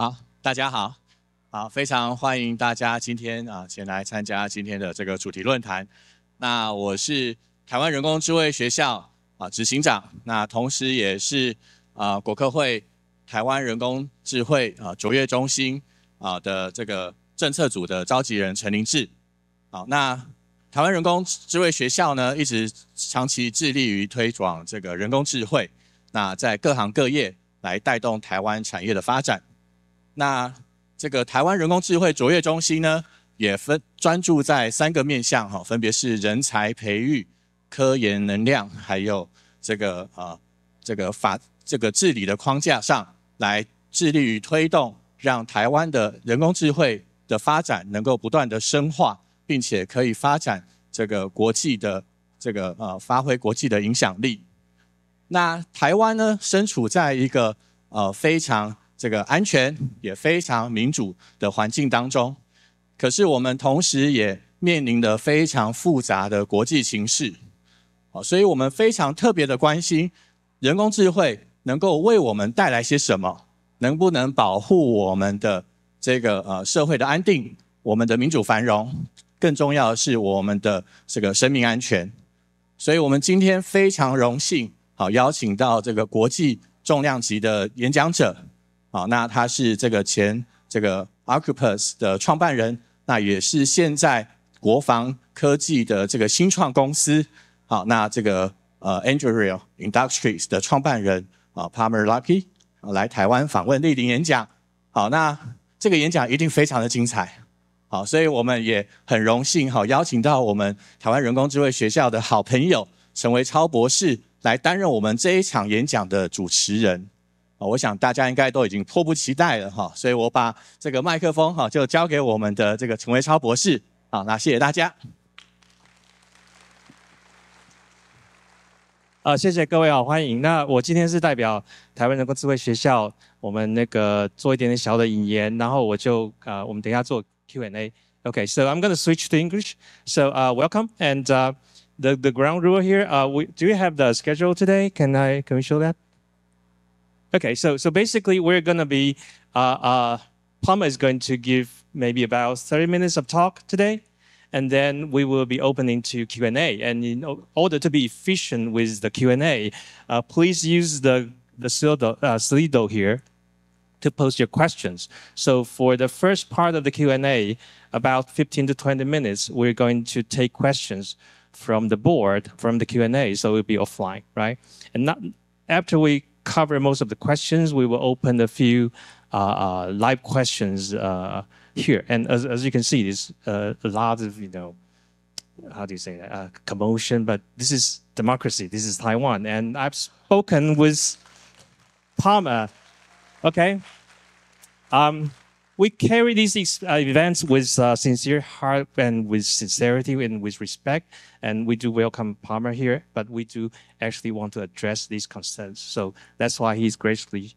好，大家好，非常欢迎大家今天前来参加今天的这个主题论坛。那我是台湾人工智慧学校执行长，那同时也是国科会台湾人工智慧卓越中心的这个政策组的召集人陈林志。好，那台湾人工智慧学校呢，一直长期致力于推广这个人工智慧，那在各行各业来带动台湾产业的发展。那这个台湾人工智慧卓越中心呢，也专注在3个面向分别是人才培育、科研能量，还有这个治理的框架上，来致力于推动让台湾的人工智慧的发展能够不断的深化，并且可以发展这个国际的发挥国际的影响力。那台湾呢，身处在一个非常安全也非常民主的环境当中，可是我们同时也面临着非常复杂的国际形势，所以我们非常特别的关心人工智慧能够为我们带来些什么，能不能保护我们的社会的安定，我们的民主繁荣，更重要的是我们的生命安全。所以我们今天非常荣幸邀请到这个国际重量级的演讲者。那他是前Octopus 的创办人，那也是现在国防科技的新创公司那Anduril Industries 的创办人Palmer Luckey 来台湾访问莅临演讲。好，那这个演讲一定非常的精彩。好，所以我们也很荣幸邀请到我们台湾人工智慧学校的好朋友陈维超博士来担任我们这一场演讲的主持人。我想大家应该都已经迫不及待了所以我把这个麦克风就交给我们的陈维超博士。好，那谢谢大家。谢谢各位欢迎。那我今天是代表台湾人工智慧学校，我们做一点点小的引言，然后我们等一下做 Q&A. Okay, so I'm going to switch to English. So welcome, and the ground rule here. Do you have the schedule today? Can we show that? Okay, so basically we're going to be, Palmer is going to give maybe about 30 minutes of talk today, and then we will be opening to Q&A. And in order to be efficient with the Q&A, please use the Slido here to post your questions. So for the first part of the Q&A, about 15 to 20 minutes, we're going to take questions from the board, from the Q&A, so it'll be offline, right? And after we cover most of the questions, we will open a few live questions here. And as you can see, there's a lot of, how do you say that, commotion, but this is democracy, this is Taiwan. And I've spoken with Palmer, okay? We carry these events with sincere heart and with sincerity and with respect. And we do welcome Palmer here, but we do actually want to address these concerns. So that's why he's graciously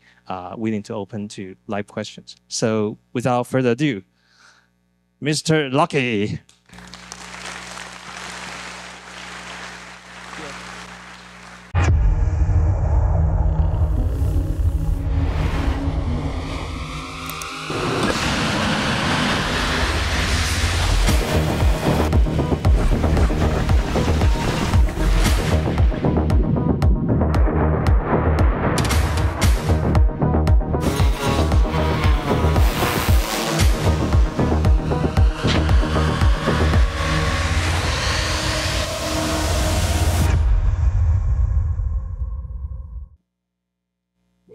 willing to open to live questions. So without further ado, Mr. Luckey.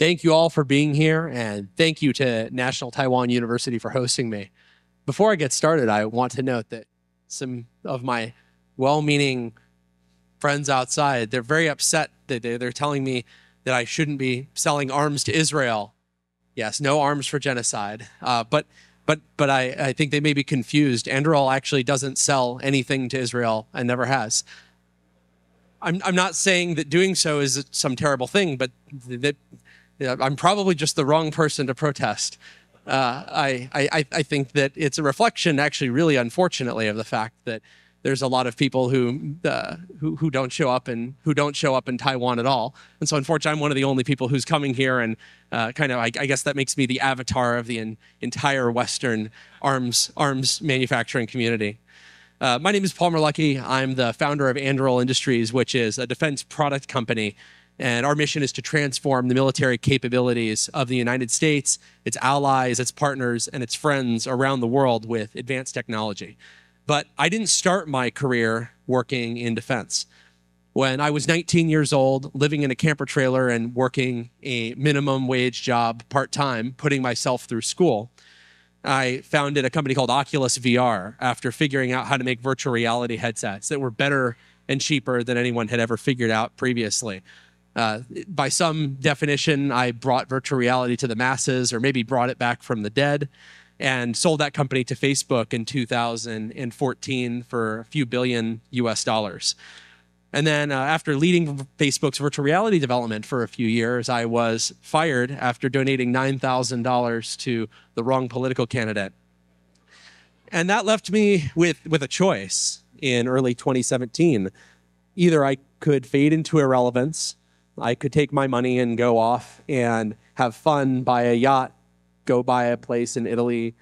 Thank you all for being here, and thank you to National Taiwan University for hosting me. Before I get started, I want to note that some of my well-meaning friends outside, they're very upset that they're telling me that I shouldn't be selling arms to Israel. Yes, no arms for genocide. But I think they may be confused. Anduril actually doesn't sell anything to Israel and never has. I'm not saying that doing so is some terrible thing, but that I'm probably just the wrong person to protest. I think that it's a reflection, actually, really unfortunately, of the fact that there's a lot of people who don't show up in Taiwan at all. And so unfortunately, I'm one of the only people who's coming here, and I guess that makes me the avatar of the entire Western arms manufacturing community. My name is Palmer Luckey. I'm the founder of Anduril Industries, which is a defense product company. And our mission is to transform the military capabilities of the United States, its allies, its partners, and its friends around the world with advanced technology. But I didn't start my career working in defense. When I was 19 years old, living in a camper trailer and working a minimum wage job part-time, putting myself through school, I founded a company called Oculus VR after figuring out how to make virtual reality headsets that were better and cheaper than anyone had ever figured out previously. By some definition, I brought virtual reality to the masses, or maybe brought it back from the dead, and sold that company to Facebook in 2014 for a few billion US. And then after leading Facebook's virtual reality development for a few years, I was fired after donating $9,000 to the wrong political candidate. And that left me with a choice in early 2017. Either I could fade into irrelevance, I could take my money and go off and have fun, buy a yacht, go buy a place in Italy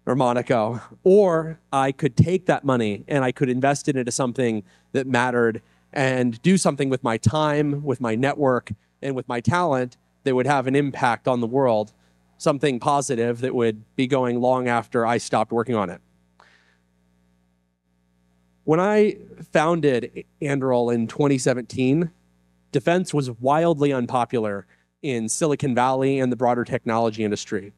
or Monaco, or I could take that money and I could invest it into something that mattered and do something with my time, with my network, and with my talent that would have an impact on the world, something positive that would be going long after I stopped working on it. When I founded Anduril in 2017, defense was wildly unpopular in Silicon Valley and the broader technology industry.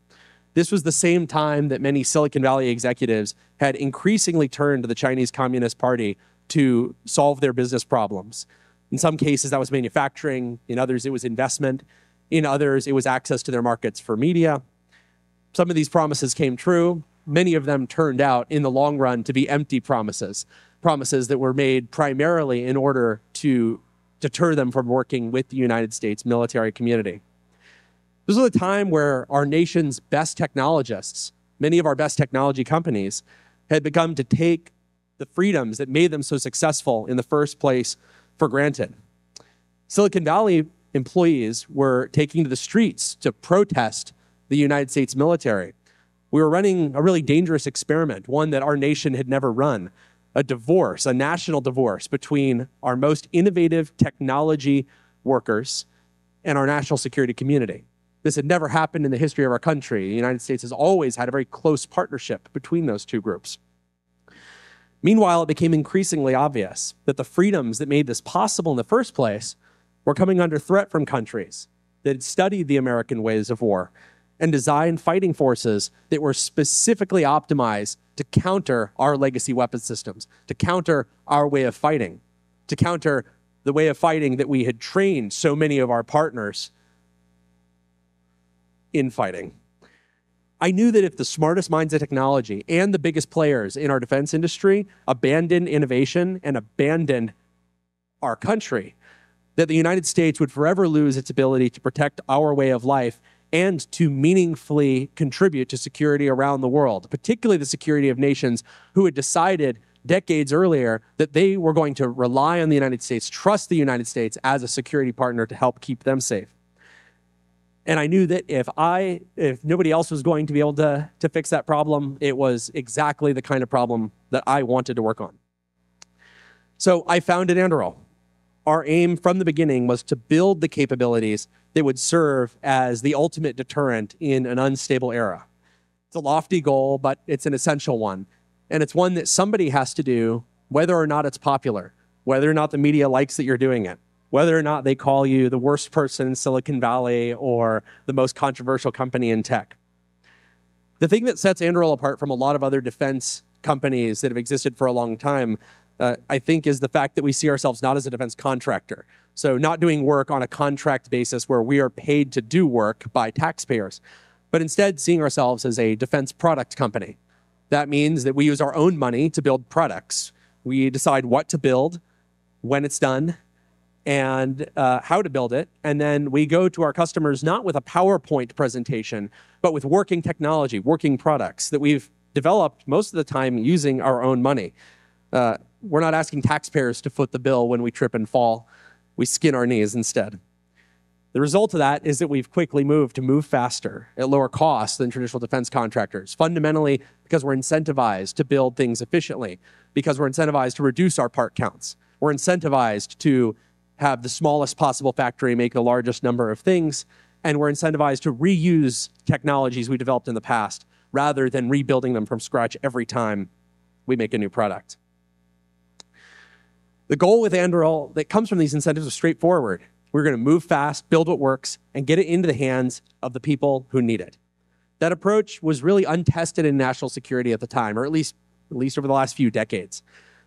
This was the same time that many Silicon Valley executives had increasingly turned to the Chinese Communist Party to solve their business problems. In some cases, that was manufacturing. In others, it was investment. In others, it was access to their markets for media. Some of these promises came true. Many of them turned out in the long run to be empty promises, promises that were made primarily in order to deter them from working with the United States military community. This was a time where our nation's best technologists, many of our best technology companies, had begun to take the freedoms that made them so successful in the first place for granted. Silicon Valley employees were taking to the streets to protest the United States military. We were running a really dangerous experiment, one that our nation had never run. A divorce, a national divorce between our most innovative technology workers and our national security community. This had never happened in the history of our country. The United States has always had a very close partnership between those two groups. Meanwhile, it became increasingly obvious that the freedoms that made this possible in the first place were coming under threat from countries that had studied the American ways of war and designed fighting forces that were specifically optimized to counter our legacy weapon systems, to counter our way of fighting, to counter the way of fighting that we had trained so many of our partners in fighting. I knew that if the smartest minds of technology and the biggest players in our defense industry abandoned innovation and abandoned our country, that the United States would forever lose its ability to protect our way of life and to meaningfully contribute to security around the world, particularly the security of nations who had decided decades earlier that they were going to rely on the United States, trust the United States as a security partner to help keep them safe. And I knew that if nobody else was going to be able to fix that problem, it was exactly the kind of problem that I wanted to work on. So I founded Anduril. Our aim from the beginning was to build the capabilities that would serve as the ultimate deterrent in an unstable era. It's a lofty goal, but it's an essential one. And it's one that somebody has to do, whether or not it's popular, whether or not the media likes that you're doing it, whether or not they call you the worst person in Silicon Valley or the most controversial company in tech. The thing that sets Anduril apart from a lot of other defense companies that have existed for a long time, I think, is the fact that we see ourselves not as a defense contractor. So not doing work on a contract basis where we are paid to do work by taxpayers, but instead seeing ourselves as a defense product company. That means that we use our own money to build products. We decide what to build, when it's done, and how to build it. And then we go to our customers not with a PowerPoint presentation, but with working technology, working products that we've developed most of the time using our own money. We're not asking taxpayers to foot the bill when we trip and fall. We skin our knees instead. The result of that is that we've quickly moved to move faster at lower costs than traditional defense contractors, fundamentally because we're incentivized to build things efficiently, because we're incentivized to reduce our part counts. We're incentivized to have the smallest possible factory make the largest number of things, and we're incentivized to reuse technologies we developed in the past rather than rebuilding them from scratch every time we make a new product. The goal with Anduril that comes from these incentives is straightforward. We're going to move fast, build what works, and get it into the hands of the people who need it. That approach was really untested in national security at the time, or at least over the last few decades.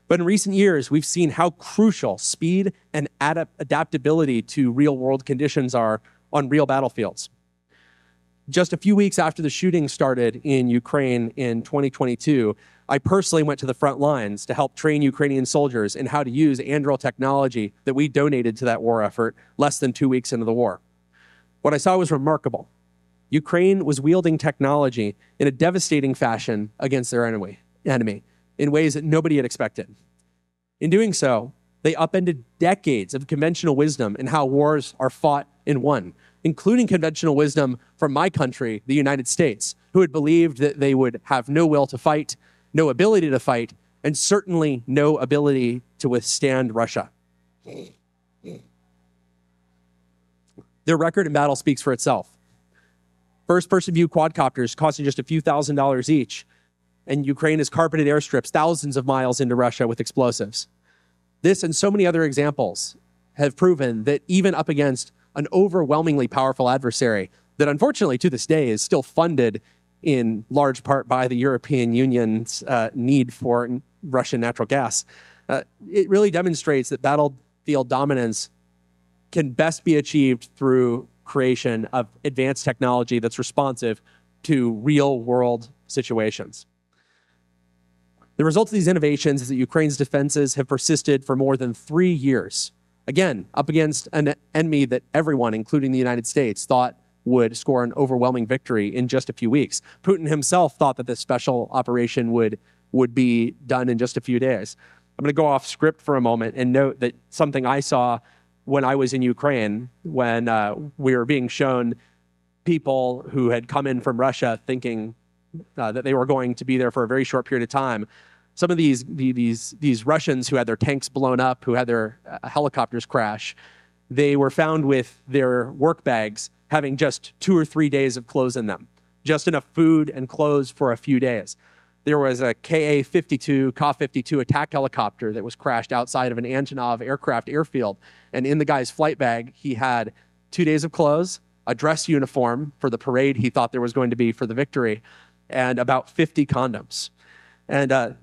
But in recent years, we've seen how crucial speed and adaptability to real-world conditions are on real battlefields. Just a few weeks after the shooting started in Ukraine in 2022, I personally went to the front lines to help train Ukrainian soldiers in how to use Anduril technology that we donated to that war effort less than 2 weeks into the war. What I saw was remarkable. Ukraine was wielding technology in a devastating fashion against their enemy in ways that nobody had expected. In doing so, they upended decades of conventional wisdom in how wars are fought and won, including conventional wisdom from my country, the United States, who had believed that they would have no will to fight, no ability to fight, and certainly no ability to withstand Russia. Their record in battle speaks for itself. First-person view quadcopters costing just a few $1,000s each, and Ukraine has carpeted airstrips thousands of miles into Russia with explosives. This and so many other examples have proven that even up against an overwhelmingly powerful adversary that unfortunately to this day is still funded in large part by the European Union's need for Russian natural gas, it really demonstrates that battlefield dominance can best be achieved through creation of advanced technology that's responsive to real-world situations. The result of these innovations is that Ukraine's defenses have persisted for more than 3 years. Again, up against an enemy that everyone, including the United States, thought would score an overwhelming victory in just a few weeks. Putin himself thought that this special operation would be done in just a few days. I'm going to go off script for a moment and note that something I saw when I was in Ukraine, when we were being shown people who had come in from Russia thinking that they were going to be there for a very short period of time. Some of these Russians who had their tanks blown up, who had their helicopters crash, they were found with their work bags having just 2 or 3 days of clothes in them, just enough food and clothes for a few days. There was a Ka-52 attack helicopter that was crashed outside of an Antonov aircraft airfield. And in the guy's flight bag, he had 2 days of clothes, a dress uniform for the parade he thought there was going to be for the victory, and about 50 condoms. And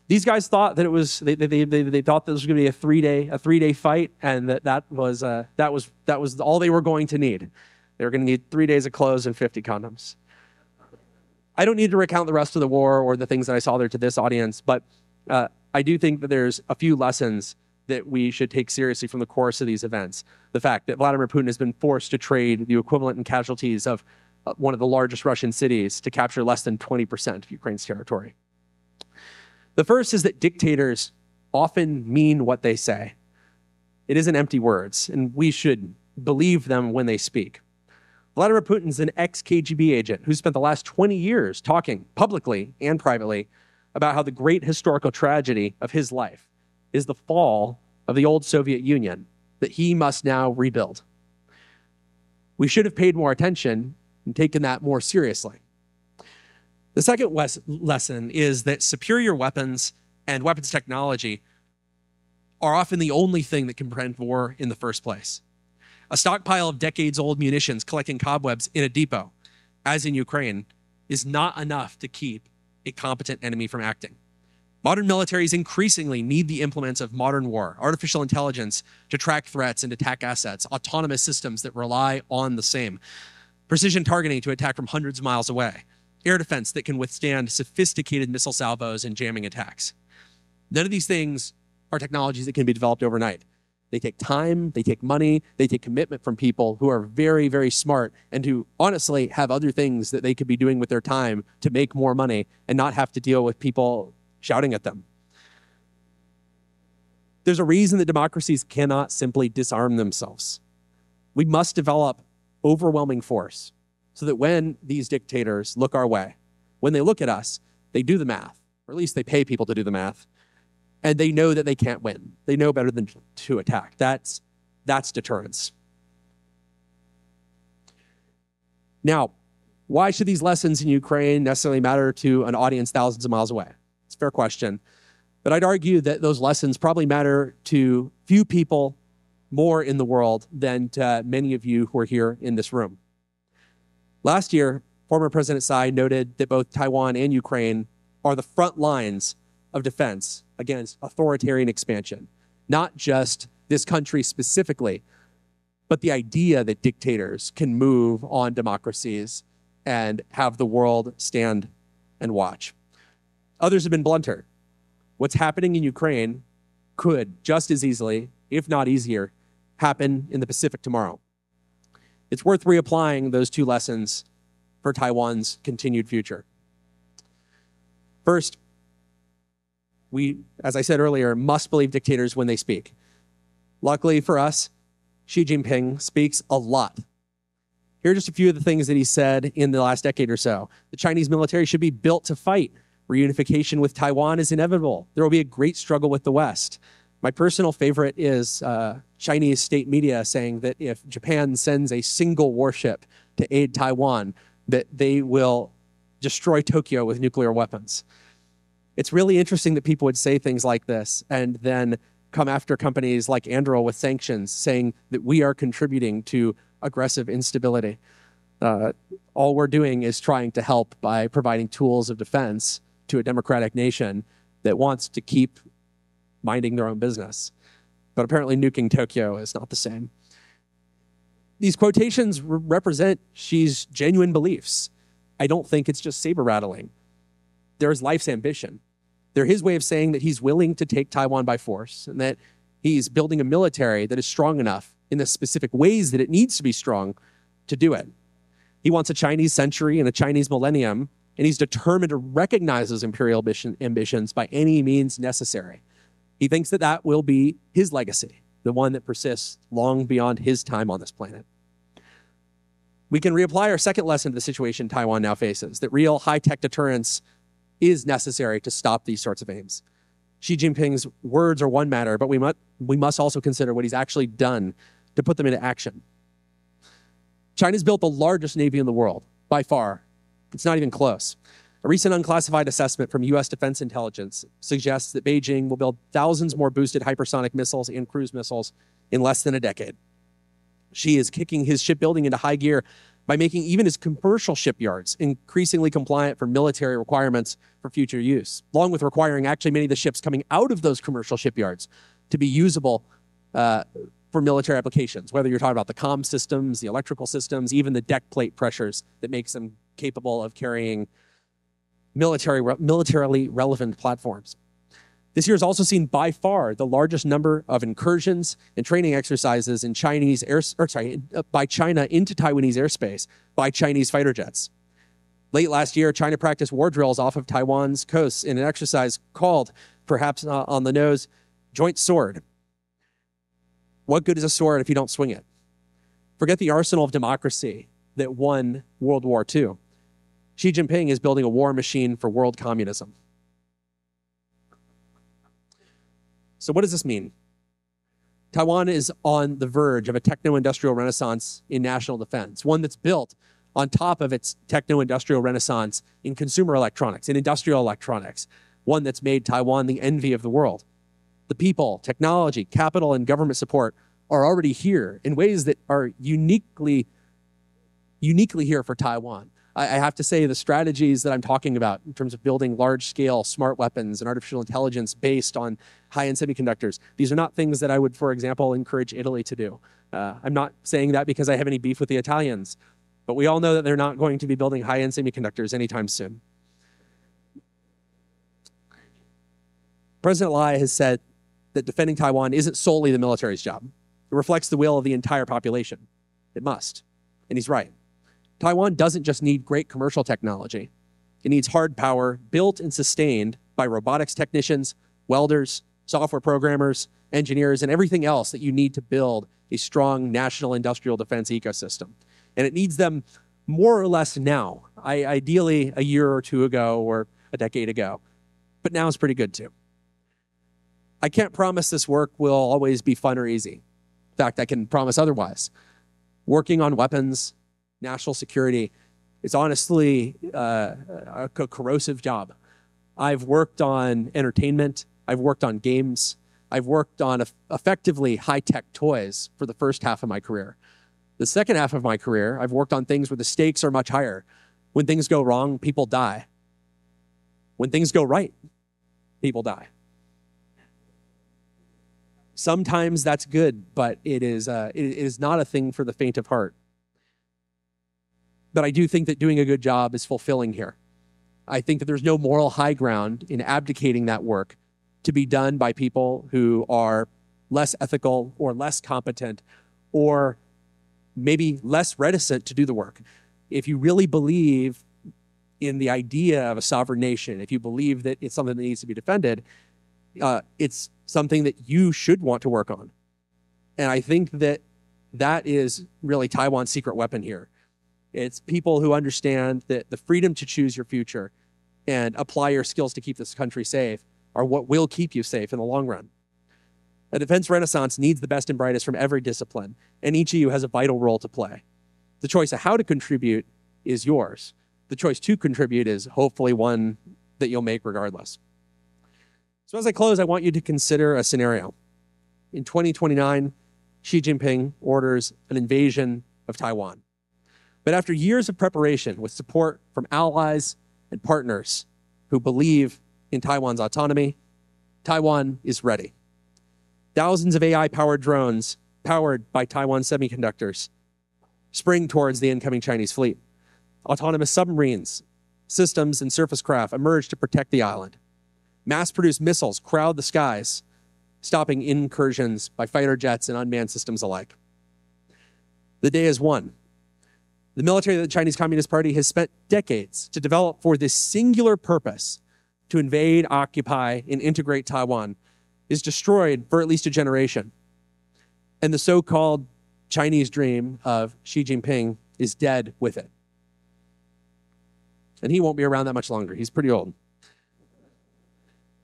these guys thought that it was they thought this was going to be a 3-day fight, and that was all they were going to need. They were going to need 3 days of clothes and 50 condoms. I don't need to recount the rest of the war or the things that I saw there to this audience, but I do think that there's a few lessons that we should take seriously from the course of these events. The fact that Vladimir Putin has been forced to trade the equivalent in casualties of one of the largest Russian cities to capture less than 20% of Ukraine's territory. The first is that dictators often mean what they say. It isn't empty words, and we should believe them when they speak. Vladimir Putin's an ex-KGB agent who spent the last 20 years talking publicly and privately about how the great historical tragedy of his life is the fall of the old Soviet Union that he must now rebuild. We should have paid more attention and taken that more seriously. The second lesson is that superior weapons and weapons technology are often the only thing that can prevent war in the first place. A stockpile of decades-old munitions collecting cobwebs in a depot, as in Ukraine, is not enough to keep a competent enemy from acting. Modern militaries increasingly need the implements of modern war, artificial intelligence to track threats and attack assets, autonomous systems that rely on the same, precision targeting to attack from hundreds of miles away, air defense that can withstand sophisticated missile salvos and jamming attacks. None of these things are technologies that can be developed overnight. They take time, they take money, they take commitment from people who are very, very smart and who honestly have other things that they could be doing with their time to make more money and not have to deal with people shouting at them. There's a reason that democracies cannot simply disarm themselves. We must develop overwhelming force so that when these dictators look our way, when they look at us, they do the math, or at least they pay people to do the math, and they know that they can't win. They know better than to attack. That's deterrence. Now, why should these lessons in Ukraine necessarily matter to an audience thousands of miles away? It's a fair question. But I'd argue that those lessons probably matter to few people more in the world than to many of you who are here in this room. Last year, former President Tsai noted that both Taiwan and Ukraine are the front lines of defense against authoritarian expansion, not just this country specifically, but the idea that dictators can move on democracies and have the world stand and watch. Others have been blunter. What's happening in Ukraine could just as easily, if not easier, happen in the Pacific tomorrow. It's worth reapplying those two lessons for Taiwan's continued future. First, we, as I said earlier, must believe dictators when they speak. Luckily for us, Xi Jinping speaks a lot. Here are just a few of the things that he said in the last decade or so. The Chinese military should be built to fight. Reunification with Taiwan is inevitable. There will be a great struggle with the West. My personal favorite is Chinese state media saying that if Japan sends a single warship to aid Taiwan, that they will destroy Tokyo with nuclear weapons. It's really interesting that people would say things like this and then come after companies like Anduril with sanctions, saying that we are contributing to aggressive instability. All we're doing is trying to help by providing tools of defense to a democratic nation that wants to keep minding their own business. But apparently nuking Tokyo is not the same. These quotations represent Xi's genuine beliefs. I don't think it's just saber rattling. There's life's ambition. They're his way of saying that he's willing to take Taiwan by force and that he's building a military that is strong enough in the specific ways that it needs to be strong to do it. He wants a Chinese century and a Chinese millennium, and he's determined to recognize those imperial ambitions by any means necessary. He thinks that that will be his legacy, the one that persists long beyond his time on this planet. We can reapply our second lesson to the situation Taiwan now faces, that real high-tech deterrence is necessary to stop these sorts of aims. Xi Jinping's words are one matter, but we must also consider what he's actually done to put them into action. China's built the largest navy in the world, by far. It's not even close. A recent unclassified assessment from U.S. Defense Intelligence suggests that Beijing will build thousands more boosted hypersonic missiles and cruise missiles in less than a decade. Xi is kicking his shipbuilding into high gear by making even his commercial shipyards increasingly compliant for military requirements for future use, along with requiring actually many of the ships coming out of those commercial shipyards to be usable for military applications, whether you're talking about the comm systems, the electrical systems, even the deck plate pressures that makes them capable of carrying militarily relevant platforms. This year has also seen by far the largest number of incursions and training exercises in by China into Taiwanese airspace by Chinese fighter jets. Late last year, China practiced war drills off of Taiwan's coast in an exercise called, perhaps on the nose, Joint Sword. What good is a sword if you don't swing it? Forget the arsenal of democracy that won World War II. Xi Jinping is building a war machine for world communism. So what does this mean? Taiwan is on the verge of a techno-industrial renaissance in national defense, one that's built on top of its techno-industrial renaissance in consumer electronics, in industrial electronics, one that's made Taiwan the envy of the world. The people, technology, capital, and government support are already here in ways that are uniquely here for Taiwan. I have to say the strategies that I'm talking about in terms of building large-scale smart weapons and artificial intelligence based on high-end semiconductors, these are not things that I would, for example, encourage Italy to do. I'm not saying that because I have any beef with the Italians, but we all know that they're not going to be building high-end semiconductors anytime soon. President Lai has said that defending Taiwan isn't solely the military's job. It reflects the will of the entire population. It must, and he's right. Taiwan doesn't just need great commercial technology. It needs hard power built and sustained by robotics technicians, welders, software programmers, engineers, and everything else that you need to build a strong national industrial defense ecosystem. And it needs them more or less now, ideally a year or two ago or a decade ago. But now is pretty good too. I can't promise this work will always be fun or easy. In fact, I can promise otherwise. Working on weapons, national security, is honestly a corrosive job. I've worked on entertainment. I've worked on games. I've worked on effectively high-tech toys for the first half of my career. The second half of my career, I've worked on things where the stakes are much higher. When things go wrong, people die. When things go right, people die. Sometimes that's good, but it is not a thing for the faint of heart. But I do think that doing a good job is fulfilling here. I think that there's no moral high ground in abdicating that work to be done by people who are less ethical or less competent or maybe less reticent to do the work. If you really believe in the idea of a sovereign nation, if you believe that it's something that needs to be defended, it's something that you should want to work on. And I think that that is really Taiwan's secret weapon here. It's people who understand that the freedom to choose your future and apply your skills to keep this country safe are what will keep you safe in the long run. A defense renaissance needs the best and brightest from every discipline, and each of you has a vital role to play. The choice of how to contribute is yours. The choice to contribute is hopefully one that you'll make regardless. So as I close, I want you to consider a scenario. In 2029, Xi Jinping orders an invasion of Taiwan. But after years of preparation with support from allies and partners who believe in Taiwan's autonomy, Taiwan is ready. Thousands of AI-powered drones powered by Taiwan semiconductors spring towards the incoming Chinese fleet. Autonomous submarines, systems, and surface craft emerge to protect the island. Mass-produced missiles crowd the skies, stopping incursions by fighter jets and unmanned systems alike. The day is won. The military of the Chinese Communist Party has spent decades to develop for this singular purpose to invade, occupy, and integrate Taiwan is destroyed for at least a generation. And the so-called Chinese dream of Xi Jinping is dead with it. And he won't be around that much longer. He's pretty old.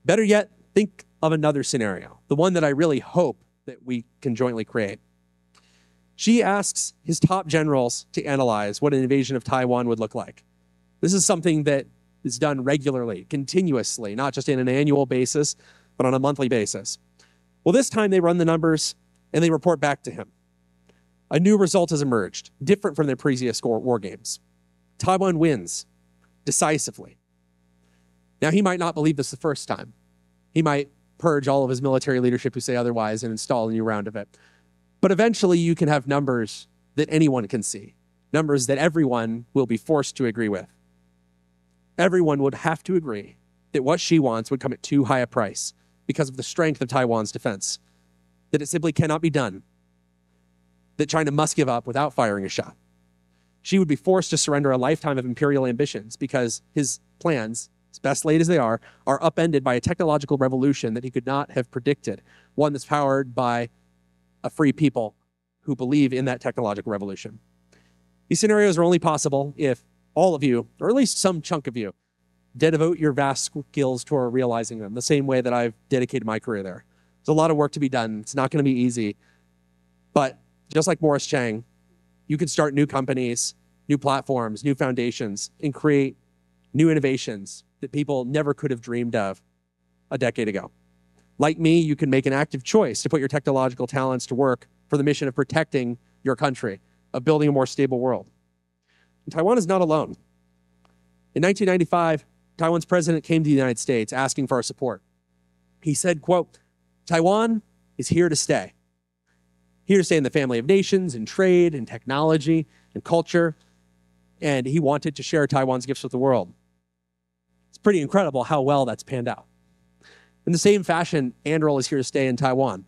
Better yet, think of another scenario, the one that I really hope that we can jointly create. Xi asks his top generals to analyze what an invasion of Taiwan would look like. This is something that is done regularly, continuously, not just in an annual basis, but on a monthly basis. Well, this time they run the numbers and they report back to him. A new result has emerged, different from their previous war games. Taiwan wins decisively. Now, he might not believe this the first time. He might purge all of his military leadership who say otherwise and install a new round of it. But eventually you can have numbers that anyone can see, numbers that everyone will be forced to agree with. Everyone would have to agree that what Xi wants would come at too high a price because of the strength of Taiwan's defense, that it simply cannot be done, that China must give up without firing a shot. Xi would be forced to surrender a lifetime of imperial ambitions because his plans, as best laid as they are upended by a technological revolution that he could not have predicted, one that's powered by a free people who believe in that technological revolution. These scenarios are only possible if all of you, or at least some chunk of you, devote your vast skills toward realizing them, the same way that I've dedicated my career there. There's a lot of work to be done. It's not going to be easy. But just like Morris Chang, you can start new companies, new platforms, new foundations, and create new innovations that people never could have dreamed of a decade ago. Like me, you can make an active choice to put your technological talents to work for the mission of protecting your country, of building a more stable world. And Taiwan is not alone. In 1995, Taiwan's president came to the United States asking for our support. He said, quote, "Taiwan is here to stay. Here to stay in the family of nations, in trade, in technology, and culture." And he wanted to share Taiwan's gifts with the world. It's pretty incredible how well that's panned out. In the same fashion, Anduril is here to stay in Taiwan.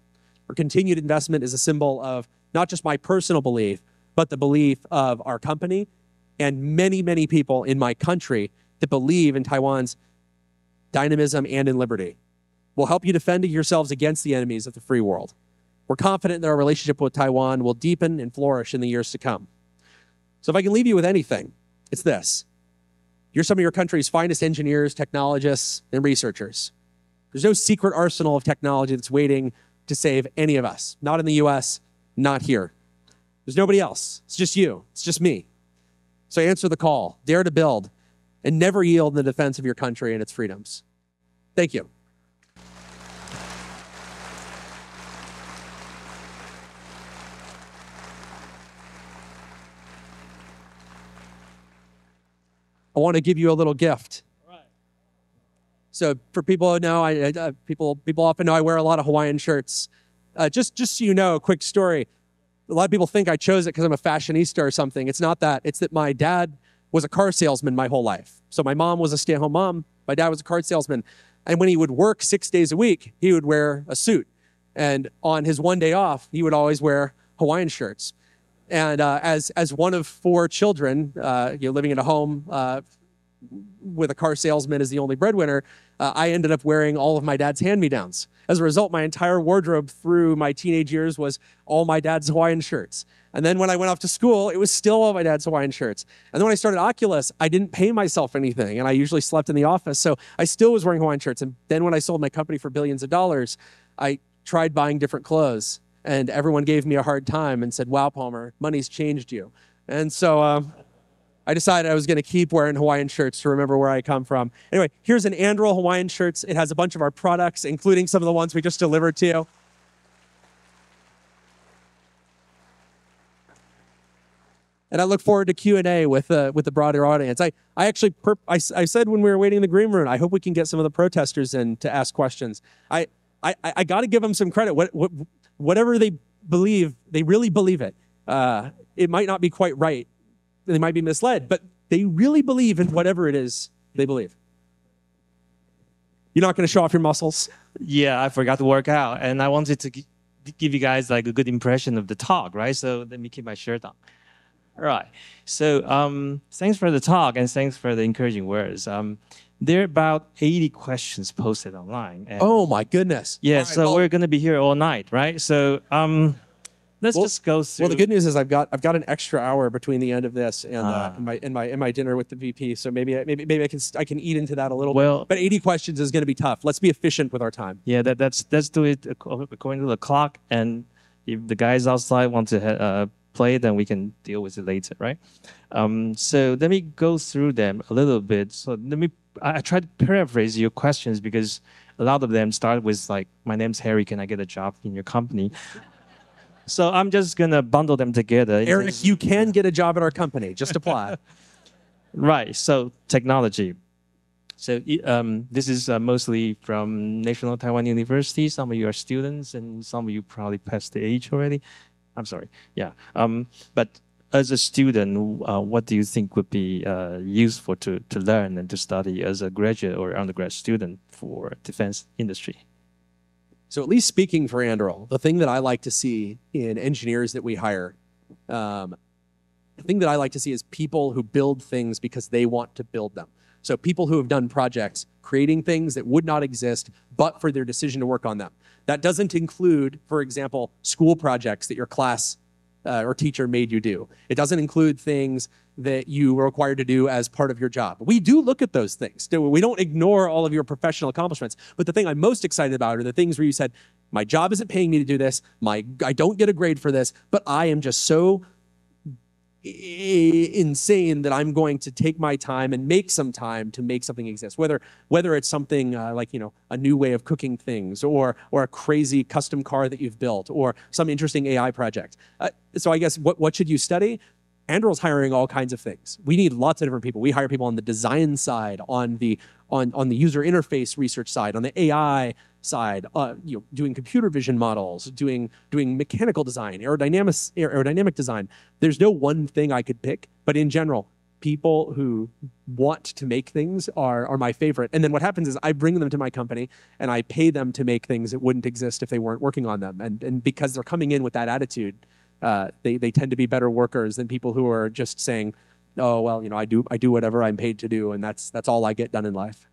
Our continued investment is a symbol of not just my personal belief, but the belief of our company and many, many people in my country that believe in Taiwan's dynamism and in liberty. will help you defend yourselves against the enemies of the free world. We're confident that our relationship with Taiwan will deepen and flourish in the years to come. So if I can leave you with anything, it's this. You're some of your country's finest engineers, technologists, and researchers. There's no secret arsenal of technology that's waiting to save any of us. Not in the US, not here. There's nobody else. It's just you. It's just me. So answer the call, dare to build, and never yield in the defense of your country and its freedoms. Thank you. I want to give you a little gift. So for people who know, people often know I wear a lot of Hawaiian shirts. Just so you know, a quick story. A lot of people think I chose it because I'm a fashionista or something. It's not that. It's that my dad was a car salesman my whole life. So my mom was a stay-at-home mom. My dad was a car salesman. And when he would work 6 days a week, he would wear a suit. And on his one day off, he would always wear Hawaiian shirts. And as one of 4 children, living in a home with a car salesman as the only breadwinner, I ended up wearing all of my dad's hand-me-downs. As a result, my entire wardrobe through my teenage years was all my dad's Hawaiian shirts. And then when I went off to school, it was still all my dad's Hawaiian shirts. And then when I started Oculus, I didn't pay myself anything, and I usually slept in the office, so I still was wearing Hawaiian shirts. And then when I sold my company for billions of dollars, I tried buying different clothes, and everyone gave me a hard time and said, "Wow, Palmer, money's changed you." And so I decided I was going to keep wearing Hawaiian shirts to remember where I come from. Anyway, here's an Anduril Hawaiian shirts. It has a bunch of our products, including some of the ones we just delivered to you. And I look forward to Q&A with the broader audience. I said when we were waiting in the green room, I hope we can get some of the protesters in to ask questions. I got to give them some credit. Whatever they believe, they really believe it. It might not be quite right. They might be misled, but they really believe in whatever it is they believe. You're not going to show off your muscles? Yeah, I forgot to work out, and I wanted to give you guys like a good impression of the talk, right? So let me keep my shirt on. All right. So thanks for the talk, and thanks for the encouraging words. There are about 80 questions posted online. And oh my goodness! Yeah, right, so we're going to be here all night, right? So let's just go through. Well, the good news is I've got an extra hour between the end of this and my dinner with the VP. So maybe I can eat into that a little bit. But 80 questions is going to be tough. Let's be efficient with our time. Yeah, let's do it according to the clock. And if the guys outside want to play, then we can deal with it later, right? So let me go through them a little bit. So I try to paraphrase your questions because a lot of them start with like, "My name's Harry. Can I get a job in your company?" So I'm just going to bundle them together. Eric, you can get a job at our company. Just apply. Right. So technology. So this is mostly from National Taiwan University. Some of you are students, and some of you probably passed the age already. I'm sorry. Yeah. But as a student, what do you think would be useful to learn and to study as a graduate or undergrad student for defense industry? So at least speaking for Anduril, the thing that I like to see in engineers that we hire, the thing that I like to see is people who build things because they want to build them. So people who have done projects, creating things that would not exist but for their decision to work on them. That doesn't include, for example, school projects that your class or teacher made you do. It doesn't include things that you were required to do as part of your job. We do look at those things. We don't ignore all of your professional accomplishments. But the thing I'm most excited about are the things where you said, my job isn't paying me to do this. I don't get a grade for this, but I am just so insane that I'm going to take my time and make some time to make something exist. Whether it's something like, a new way of cooking things, or a crazy custom car that you've built, or some interesting AI project. So I guess what should you study? Anduril's hiring all kinds of things. We need lots of different people. We hire people on the design side, on the user interface research side, on the AI side, doing computer vision models, doing mechanical design, aerodynamic design. There's no one thing I could pick, but in general, people who want to make things are my favorite. And then what happens is I bring them to my company and I pay them to make things that wouldn't exist if they weren't working on them. And because they're coming in with that attitude, they tend to be better workers than people who are just saying, "Oh, well, I do whatever I'm paid to do, and that's all I get done in life."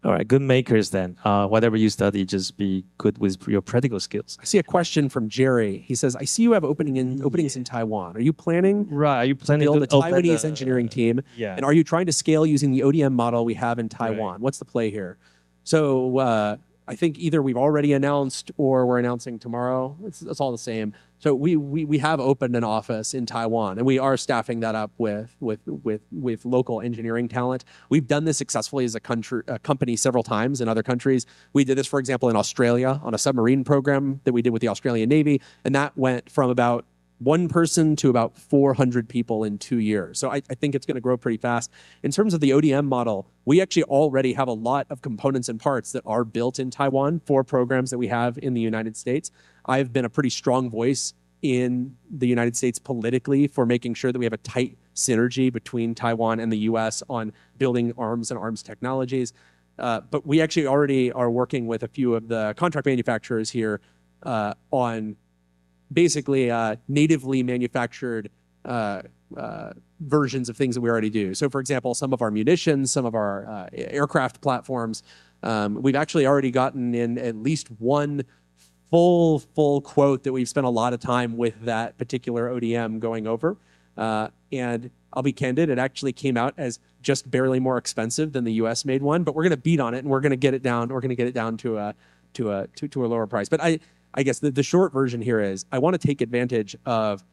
All right, good makers then. Whatever you study, just be good with your practical skills. I see a question from Jerry. He says, I see you have openings in Taiwan. Are you planning Are you planning to build a to open Taiwanese engineering team? Yeah. And are you trying to scale using the ODM model we have in Taiwan? Right. What's the play here? So I think either we've already announced or we're announcing tomorrow. It's all the same. So we have opened an office in Taiwan, and we are staffing that up with local engineering talent. We've done this successfully as a company several times in other countries. We did this, for example, in Australia on a submarine program that we did with the Australian Navy, and that went from about 1 person to about 400 people in 2 years. So I think it's going to grow pretty fast. In terms of the ODM model, we actually already have a lot of components and parts that are built in Taiwan for programs that we have in the United States. I've been a pretty strong voice in the United States politically for making sure that we have a tight synergy between Taiwan and the US on building arms and arms technologies. But we actually already are working with a few of the contract manufacturers here on basically natively manufactured versions of things that we already do. So for example, some of our munitions, some of our aircraft platforms, we've actually already gotten in at least one full quote that we've spent a lot of time with that particular ODM going over. And I'll be candid, it actually came out as just barely more expensive than the US made one, but we're gonna beat on it and we're gonna get it down to a lower price. But I guess the short version here is I want to take advantage of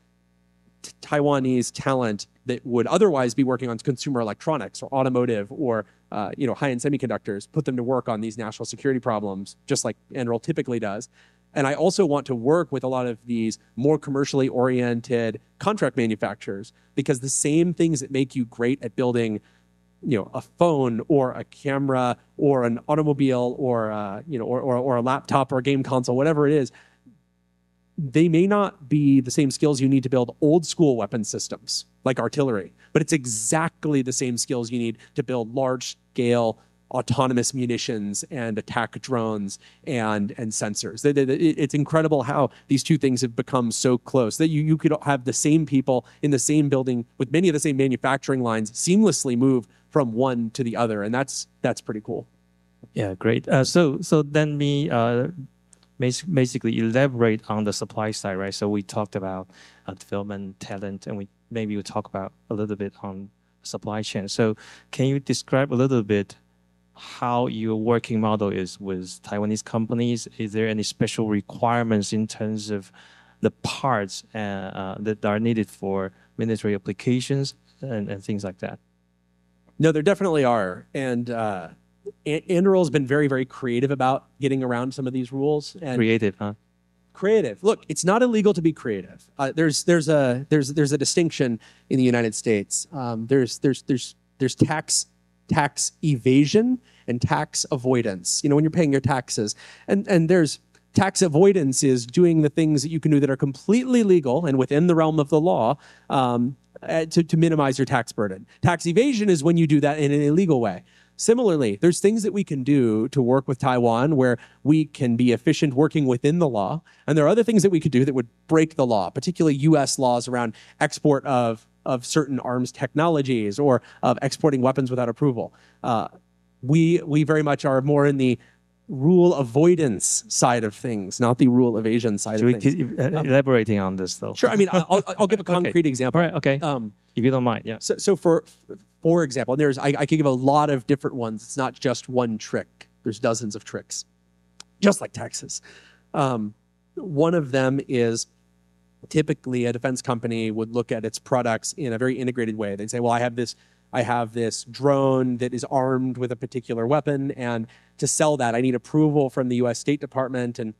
Taiwanese talent that would otherwise be working on consumer electronics or automotive or high-end semiconductors, put them to work on these national security problems, just like Anduril typically does. And I also want to work with a lot of these more commercially oriented contract manufacturers, because the same things that make you great at building a phone or a camera or an automobile or a laptop or a game console, whatever it is, they may not be the same skills you need to build old school weapon systems like artillery, but it's exactly the same skills you need to build large scale autonomous munitions and attack drones and sensors. It's incredible how these two things have become so close that you could have the same people in the same building with many of the same manufacturing lines seamlessly move from one to the other, and that's pretty cool. Yeah, great. So then we basically elaborate on the supply side, right? So we talked about development, talent, and maybe we'll talk about a little bit on supply chain. So can you describe a little bit how your working model is with Taiwanese companies? Is there any special requirements in terms of the parts that are needed for military applications and things like that? No, there definitely are. And Anduril has been very, very creative about getting around some of these rules. And creative, huh? Creative. Look, it's not illegal to be creative. There's a distinction in the United States. There's tax evasion and tax avoidance. When you're paying your taxes, and there's tax avoidance is doing the things that you can do that are completely legal and within the realm of the law to minimize your tax burden. Tax evasion is when you do that in an illegal way. Similarly, there's things that we can do to work with Taiwan where we can be efficient working within the law, and there are other things that we could do that would break the law, particularly U.S. laws around export of certain arms technologies or of exporting weapons without approval. We very much are more in the rule avoidance side of things, not the rule evasion side of things. Keep elaborating on this, though? Sure. I mean, I'll give a concrete example. All right. Okay. If you don't mind, yeah. So for example, and I could give a lot of different ones. It's not just one trick. There's dozens of tricks, just like taxes. One of them is typically a defense company would look at its products in a very integrated way. They'd say, well, I have this drone that is armed with a particular weapon, and to sell that, I need approval from the US State Department, and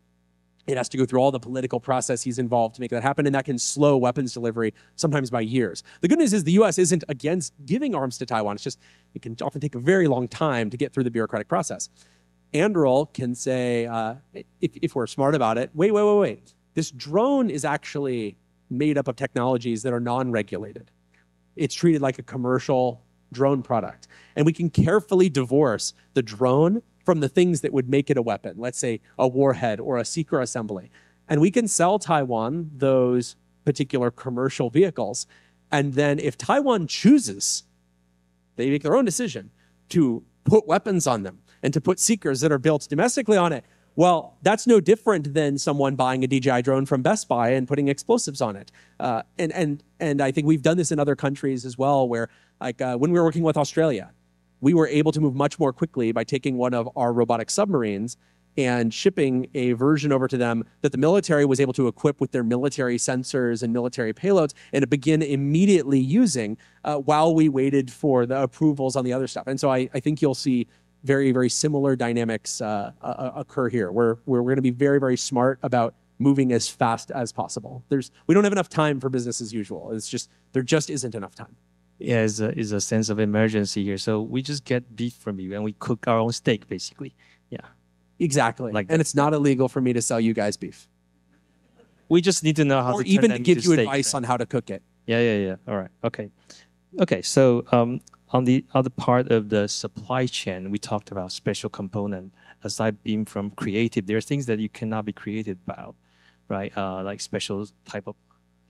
it has to go through all the political processes involved to make that happen, and that can slow weapons delivery sometimes by years. The good news is the US isn't against giving arms to Taiwan. It's just, it can often take a very long time to get through the bureaucratic process. Anduril can say, if we're smart about it, wait. This drone is actually made up of technologies that are non-regulated. It's treated like a commercial drone product. And we can carefully divorce the drone from the things that would make it a weapon, let's say a warhead or a seeker assembly. And we can sell Taiwan those particular commercial vehicles. And then if Taiwan chooses, they make their own decision to put weapons on them, and to put seekers that are built domestically on it. Well, that's no different than someone buying a DJI drone from Best Buy and putting explosives on it. And I think we've done this in other countries as well, where like when we were working with Australia, we were able to move much more quickly by taking one of our robotic submarines and shipping a version over to them that the military was able to equip with their military sensors and military payloads and to begin immediately using while we waited for the approvals on the other stuff. And so I think you'll see very, very similar dynamics occur here, where we're going to be very, very smart about moving as fast as possible. We don't have enough time for business as usual. There just isn't enough time. Yeah, it's a sense of emergency here. So we just get beef from you and we cook our own steak, basically. Yeah. Exactly. And it's not illegal for me to sell you guys beef. We just need to know how or to even turn to give you steak, advice on how to cook it. Yeah. All right. Okay. So on the other part of the supply chain, we talked about special component. Aside being from creative, there are things that you cannot be creative about, right? Like special type of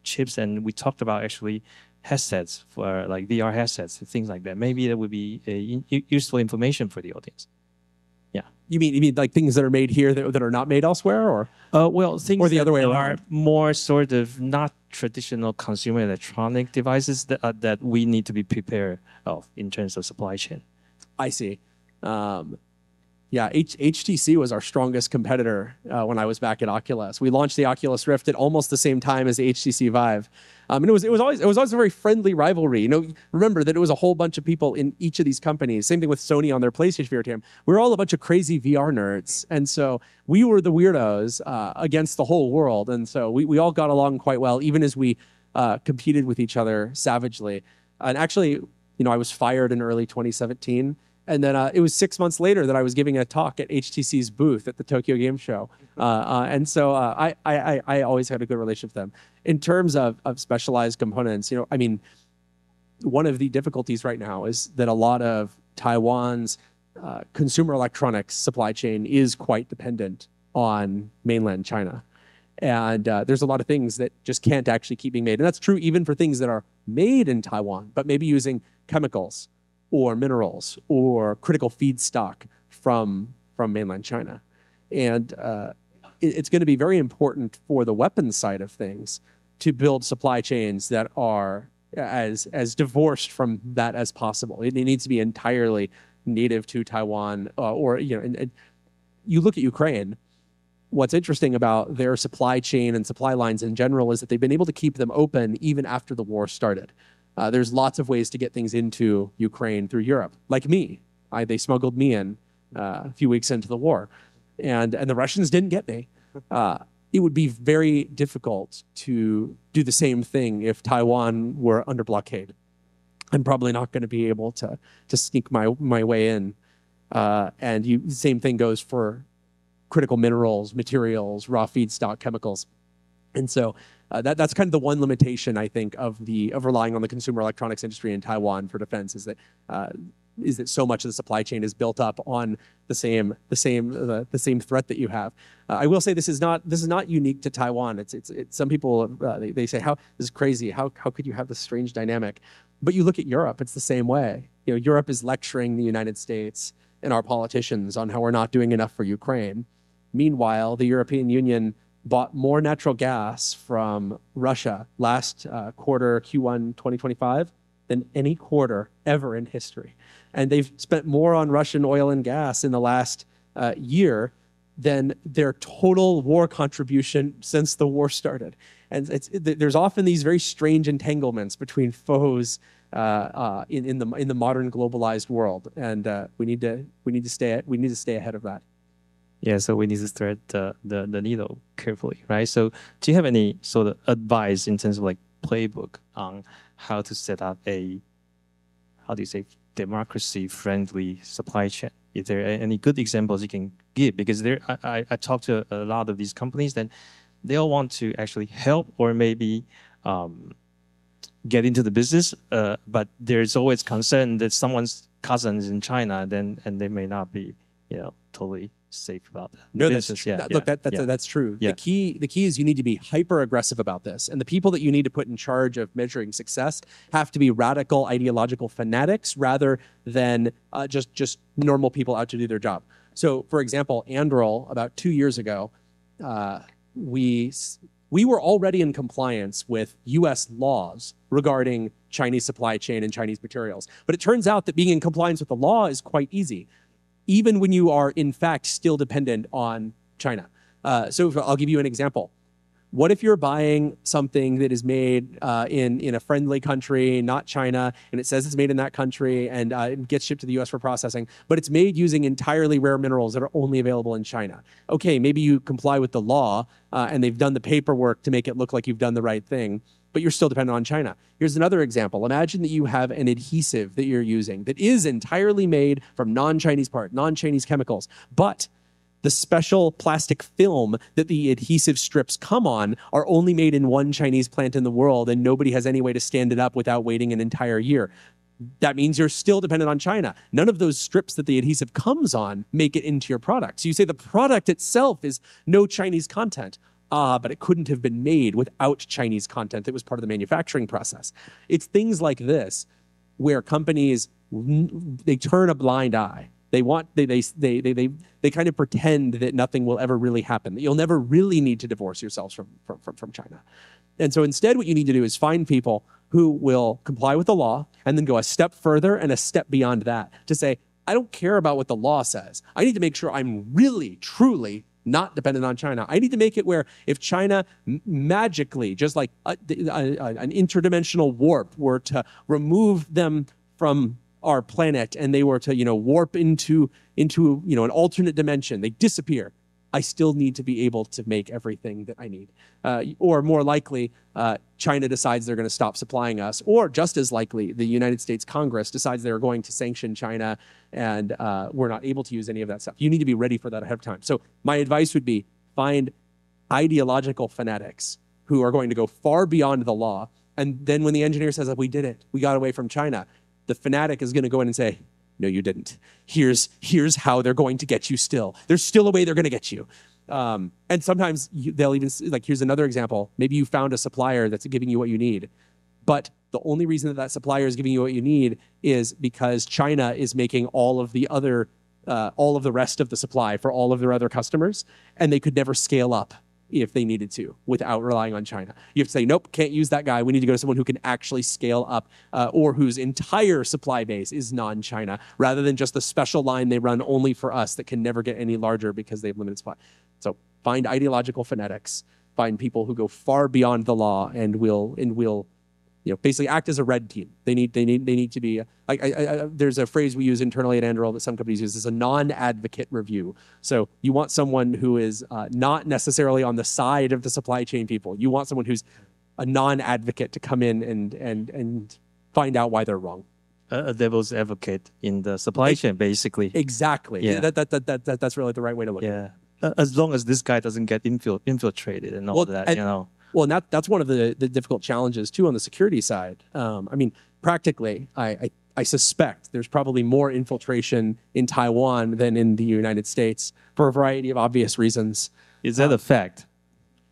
chips, and we talked about actually headsets for like VR headsets, things like that. Maybe that would be useful information for the audience. Yeah. You mean like things that are made here that are not made elsewhere, or well, things or the that other way are around? More sort of not traditional consumer electronic devices that we need to be prepared of in terms of supply chain. I see. Yeah, HTC was our strongest competitor when I was back at Oculus. We launched the Oculus Rift at almost the same time as the HTC Vive. And it was always a very friendly rivalry. Remember that it was a whole bunch of people in each of these companies. Same thing with Sony on their PlayStation VR team. We were all a bunch of crazy VR nerds. And so we were the weirdos against the whole world. And so we all got along quite well, even as we competed with each other savagely. And actually, I was fired in early 2017. And then it was 6 months later that I was giving a talk at HTC's booth at the Tokyo Game Show. And so I always had a good relationship with them. In terms of specialized components, one of the difficulties right now is that a lot of Taiwan's consumer electronics supply chain is quite dependent on mainland China. And there's a lot of things that just can't actually keep being made. And that's true even for things that are made in Taiwan, but maybe using chemicals or minerals or critical feedstock from mainland China. And it's going to be very important for the weapons side of things to build supply chains that are as divorced from that as possible. It needs to be entirely native to Taiwan. And you look at Ukraine, what's interesting about their supply chain and supply lines in general is that they've been able to keep them open even after the war started. There's lots of ways to get things into Ukraine through Europe, like me. They smuggled me in a few weeks into the war, and the Russians didn't get me. It would be very difficult to do the same thing if Taiwan were under blockade. I'm probably not going to be able to sneak my way in. Same thing goes for critical minerals, materials, raw feedstock, chemicals. And so that's kind of the one limitation, I think, of relying on the consumer electronics industry in Taiwan for defense is that so much of the supply chain is built up on the same threat that you have. I will say this is not unique to Taiwan. It's some people they say this is crazy. How could you have this strange dynamic? But you look at Europe, it's the same way. Europe is lecturing the United States and our politicians on how we're not doing enough for Ukraine. Meanwhile, the European Union bought more natural gas from Russia last quarter, Q1 2025, than any quarter ever in history. And they've spent more on Russian oil and gas in the last year than their total war contribution since the war started. And there's often these very strange entanglements between foes in the modern globalized world, and we need to stay ahead of that. Yeah, so we need to thread the needle carefully, right? So do you have any sort of advice in terms of like playbook on how to set up a, democracy-friendly supply chain? Is there any good examples you can give? Because I talked to a lot of these companies that they all want to actually help or maybe get into the business, but there's always concern that someone's cousin is in China, and they may not be, totally safe about that. No, Look, that's true. Yeah. The key is you need to be hyper aggressive about this. And the people that you need to put in charge of measuring success have to be radical ideological fanatics rather than just normal people out to do their job. So for example, Anduril, about 2 years ago, we were already in compliance with US laws regarding Chinese supply chain and Chinese materials. But it turns out that being in compliance with the law is quite easy, even when you are in fact still dependent on China. So I'll give you an example. What if you're buying something that is made in a friendly country, not China, and it says it's made in that country and it gets shipped to the US for processing, but it's made using entirely rare minerals that are only available in China? Okay, maybe you comply with the law and they've done the paperwork to make it look like you've done the right thing, but you're still dependent on China. Here's another example. Imagine that you have an adhesive that you're using that is entirely made from non-Chinese parts, non-Chinese chemicals, but the special plastic film that the adhesive strips come on are only made in one Chinese plant in the world, and nobody has any way to stand it up without waiting an entire year. That means you're still dependent on China. None of those strips that the adhesive comes on make it into your product. So you say the product itself is no Chinese content. But it couldn't have been made without Chinese content that was part of the manufacturing process. It's things like this where companies, they turn a blind eye. They kind of pretend that nothing will ever really happen, that you'll never really need to divorce yourselves from China. And so instead what you need to do is find people who will comply with the law and then go a step further and a step beyond that to say, I don't care about what the law says. I need to make sure I'm really, truly not dependent on China. I need to make it where if China magically, just like an interdimensional warp, were to remove them from our planet and they were to, warp into an alternate dimension, they disappear. I still need to be able to make everything that I need. Or more likely, China decides they're going to stop supplying us, or just as likely, the United States Congress decides they're going to sanction China and we're not able to use any of that stuff. You need to be ready for that ahead of time. So my advice would be find ideological fanatics who are going to go far beyond the law. And then when the engineer says, we did it, we got away from China, the fanatic is going to go in and say, no, you didn't. Here's how they're going to get you still. There's still a way they're going to get you. And sometimes they'll even, here's another example. Maybe you found a supplier that's giving you what you need, but the only reason that supplier is giving you what you need is because China is making all of the rest of the supply for all of their other customers, and they could never scale up if they needed to without relying on China. You have to say, nope, can't use that guy. We need to go to someone who can actually scale up or whose entire supply base is non-China rather than just the special line they run only for us that can never get any larger because they have limited supply. So find ideological fanatics, find people who go far beyond the law and will basically act as a red team. They need to be there's a phrase we use internally at Anduril that some companies use, is a non-advocate review. So you want someone who is not necessarily on the side of the supply chain people. You want someone who's a non-advocate to come in and find out why they're wrong. A devil's advocate in the supply chain, basically. Exactly. Yeah. That's really the right way to look at it. As long as this guy doesn't get infiltrated and all that, Well, and that's one of the difficult challenges, too, on the security side. Practically, I suspect there's probably more infiltration in Taiwan than in the United States for a variety of obvious reasons. Is that a fact?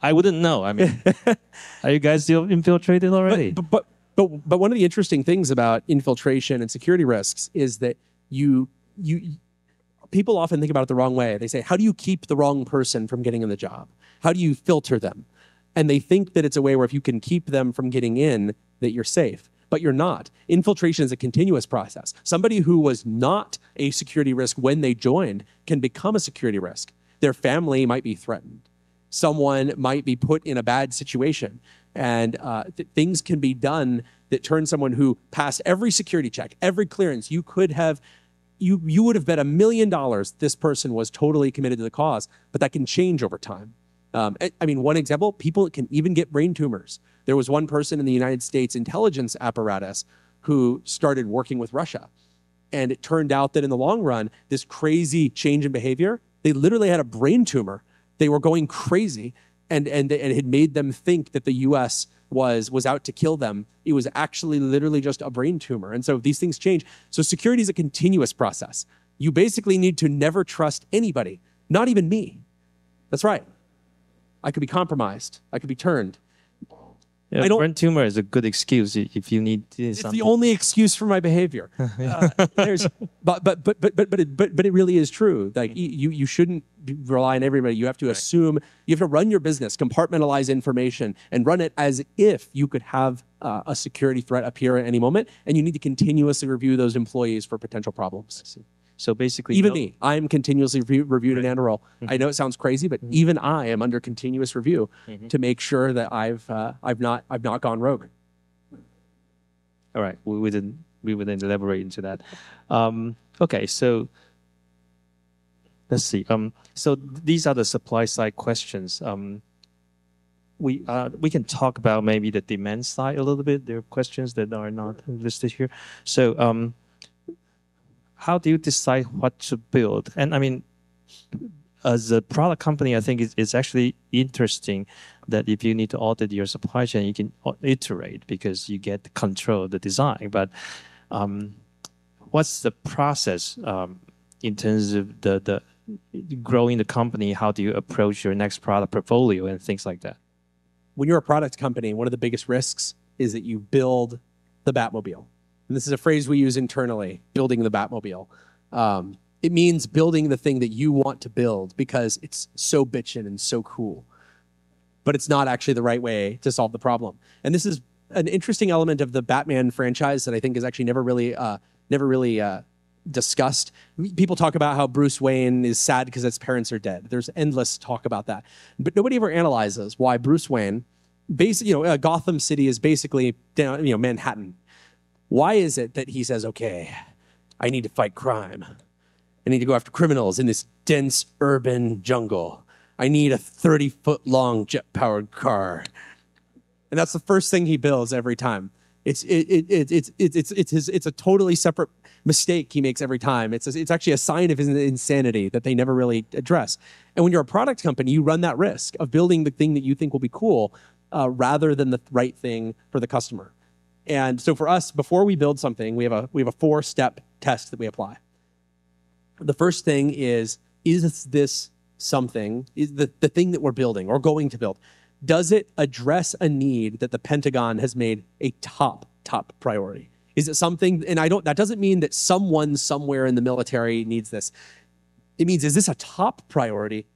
I wouldn't know. Are you guys still infiltrated already? But one of the interesting things about infiltration and security risks is that people often think about it the wrong way. They say, how do you keep the wrong person from getting in the job? How do you filter them? And they think that it's a way where if you can keep them from getting in, that you're safe. But you're not. Infiltration is a continuous process. Somebody who was not a security risk when they joined can become a security risk. Their family might be threatened. Someone might be put in a bad situation. And things can be done that turn someone who passed every security check, every clearance, you would have bet $1 million this person was totally committed to the cause, but that can change over time. One example, people can even get brain tumors. There was one person in the United States intelligence apparatus who started working with Russia. And it turned out that in the long run, this crazy change in behavior, they literally had a brain tumor. They were going crazy and it had made them think that the US was out to kill them. It was actually literally just a brain tumor. And so these things change. So security is a continuous process. You basically need to never trust anybody. Not even me. That's right. I could be compromised. I could be turned. Yeah, brain tumor is a good excuse if you need something. It's the only excuse for my behavior. But it really is true. Like you shouldn't rely on everybody. You have to assume, you have to run your business, compartmentalize information, and run it as if you could have a security threat appear at any moment, and you need to continuously review those employees for potential problems. So basically, even me, I'm continuously reviewed in Anduril. I know it sounds crazy, but even I am under continuous review to make sure that I've not gone rogue. All right, we wouldn't elaborate into that. Okay, so let's see. So these are the supply side questions. We can talk about maybe the demand side a little bit. There are questions that are not listed here. So how do you decide what to build? And I mean, as a product company, I think it's actually interesting that if you need to audit your supply chain, you can iterate because you get control of the design. But what's the process in terms of the growing the company? How do you approach your next product portfolio and things like that? When you're a product company, one of the biggest risks is that you build the Batmobile. And this is a phrase we use internally, building the Batmobile. It means building the thing that you want to build because it's so bitchin' and so cool. But it's not actually the right way to solve the problem. And this is an interesting element of the Batman franchise that I think is actually never really discussed. People talk about how Bruce Wayne is sad because his parents are dead. There's endless talk about that. But nobody ever analyzes why Bruce Wayne, Gotham City is basically Manhattan. Why is it that he says, okay, I need to fight crime. I need to go after criminals in this dense urban jungle. I need a 30-foot-long jet-powered car. And that's the first thing he builds every time. It's a totally separate mistake he makes every time. It's actually a sign of his insanity that they never really address. And when you're a product company, you run that risk of building the thing that you think will be cool rather than the right thing for the customer. And so for us, before we build something, we have a 4-step test that we apply. The first thing is this something, is the thing that we're building or going to build, does it address a need that the Pentagon has made a top priority? Is it something, and that doesn't mean that someone somewhere in the military needs this. It means, is this a top priority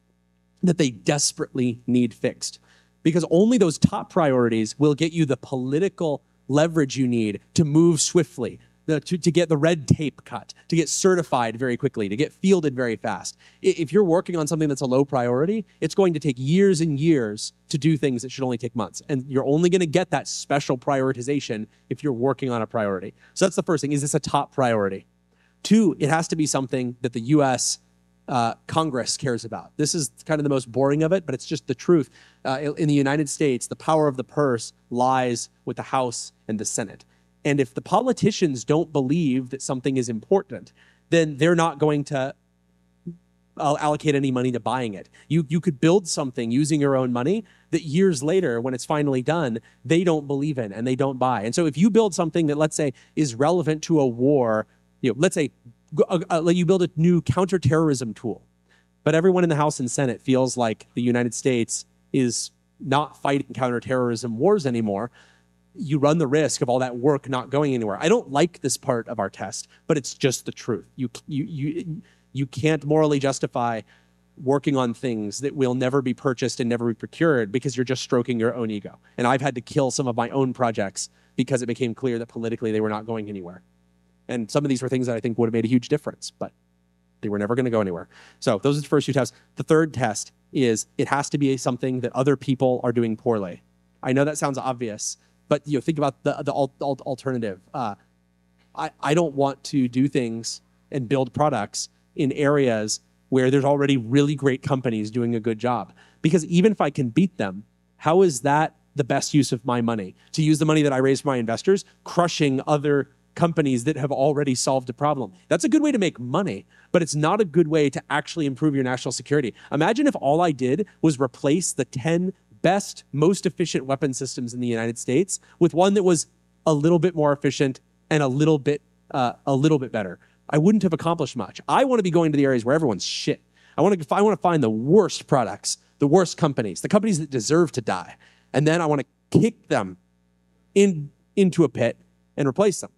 that they desperately need fixed? Because only those top priorities will get you the political leverage you need to move swiftly, to get the red tape cut, to get certified very quickly, to get fielded very fast. If you're working on something that's a low priority, it's going to take years and years to do things that should only take months. And you're only going to get that special prioritization if you're working on a priority. So that's the first thing. Is this a top priority? 2, it has to be something that the U.S. Congress cares about. This is kind of the most boring of it, but it's just the truth. In the United States, the power of the purse lies with the House and the Senate. And if the politicians don't believe that something is important, then they're not going to allocate any money to buying it. You could build something using your own money that years later, when it's finally done, they don't believe in and they don't buy. And so if you build something that, let's say, is relevant to a war, let's say you build a new counterterrorism tool, but everyone in the House and Senate feels like the United States is not fighting counterterrorism wars anymore, you run the risk of all that work not going anywhere. I don't like this part of our test, but it's just the truth. You can't morally justify working on things that will never be purchased and never be procured because you're just stroking your own ego. And I've had to kill some of my own projects because it became clear that politically they were not going anywhere. And some of these were things that I think would have made a huge difference, but they were never going to go anywhere. So those are the first 2 tests. The third test is it has to be something that other people are doing poorly. I know that sounds obvious, but think about the alternative. I don't want to do things and build products in areas where there's already really great companies doing a good job. Because even if I can beat them, how is that the best use of my money? To use the money that I raised from my investors, crushing other companies that have already solved a problem. That's a good way to make money, but it's not a good way to actually improve your national security. Imagine if all I did was replace the 10 best, most efficient weapon systems in the United States with one that was a little bit more efficient and a little bit better. I wouldn't have accomplished much. I want to be going to the areas where everyone's shit. I want to find the worst products, the worst companies, the companies that deserve to die. And then I want to kick them into a pit and replace them.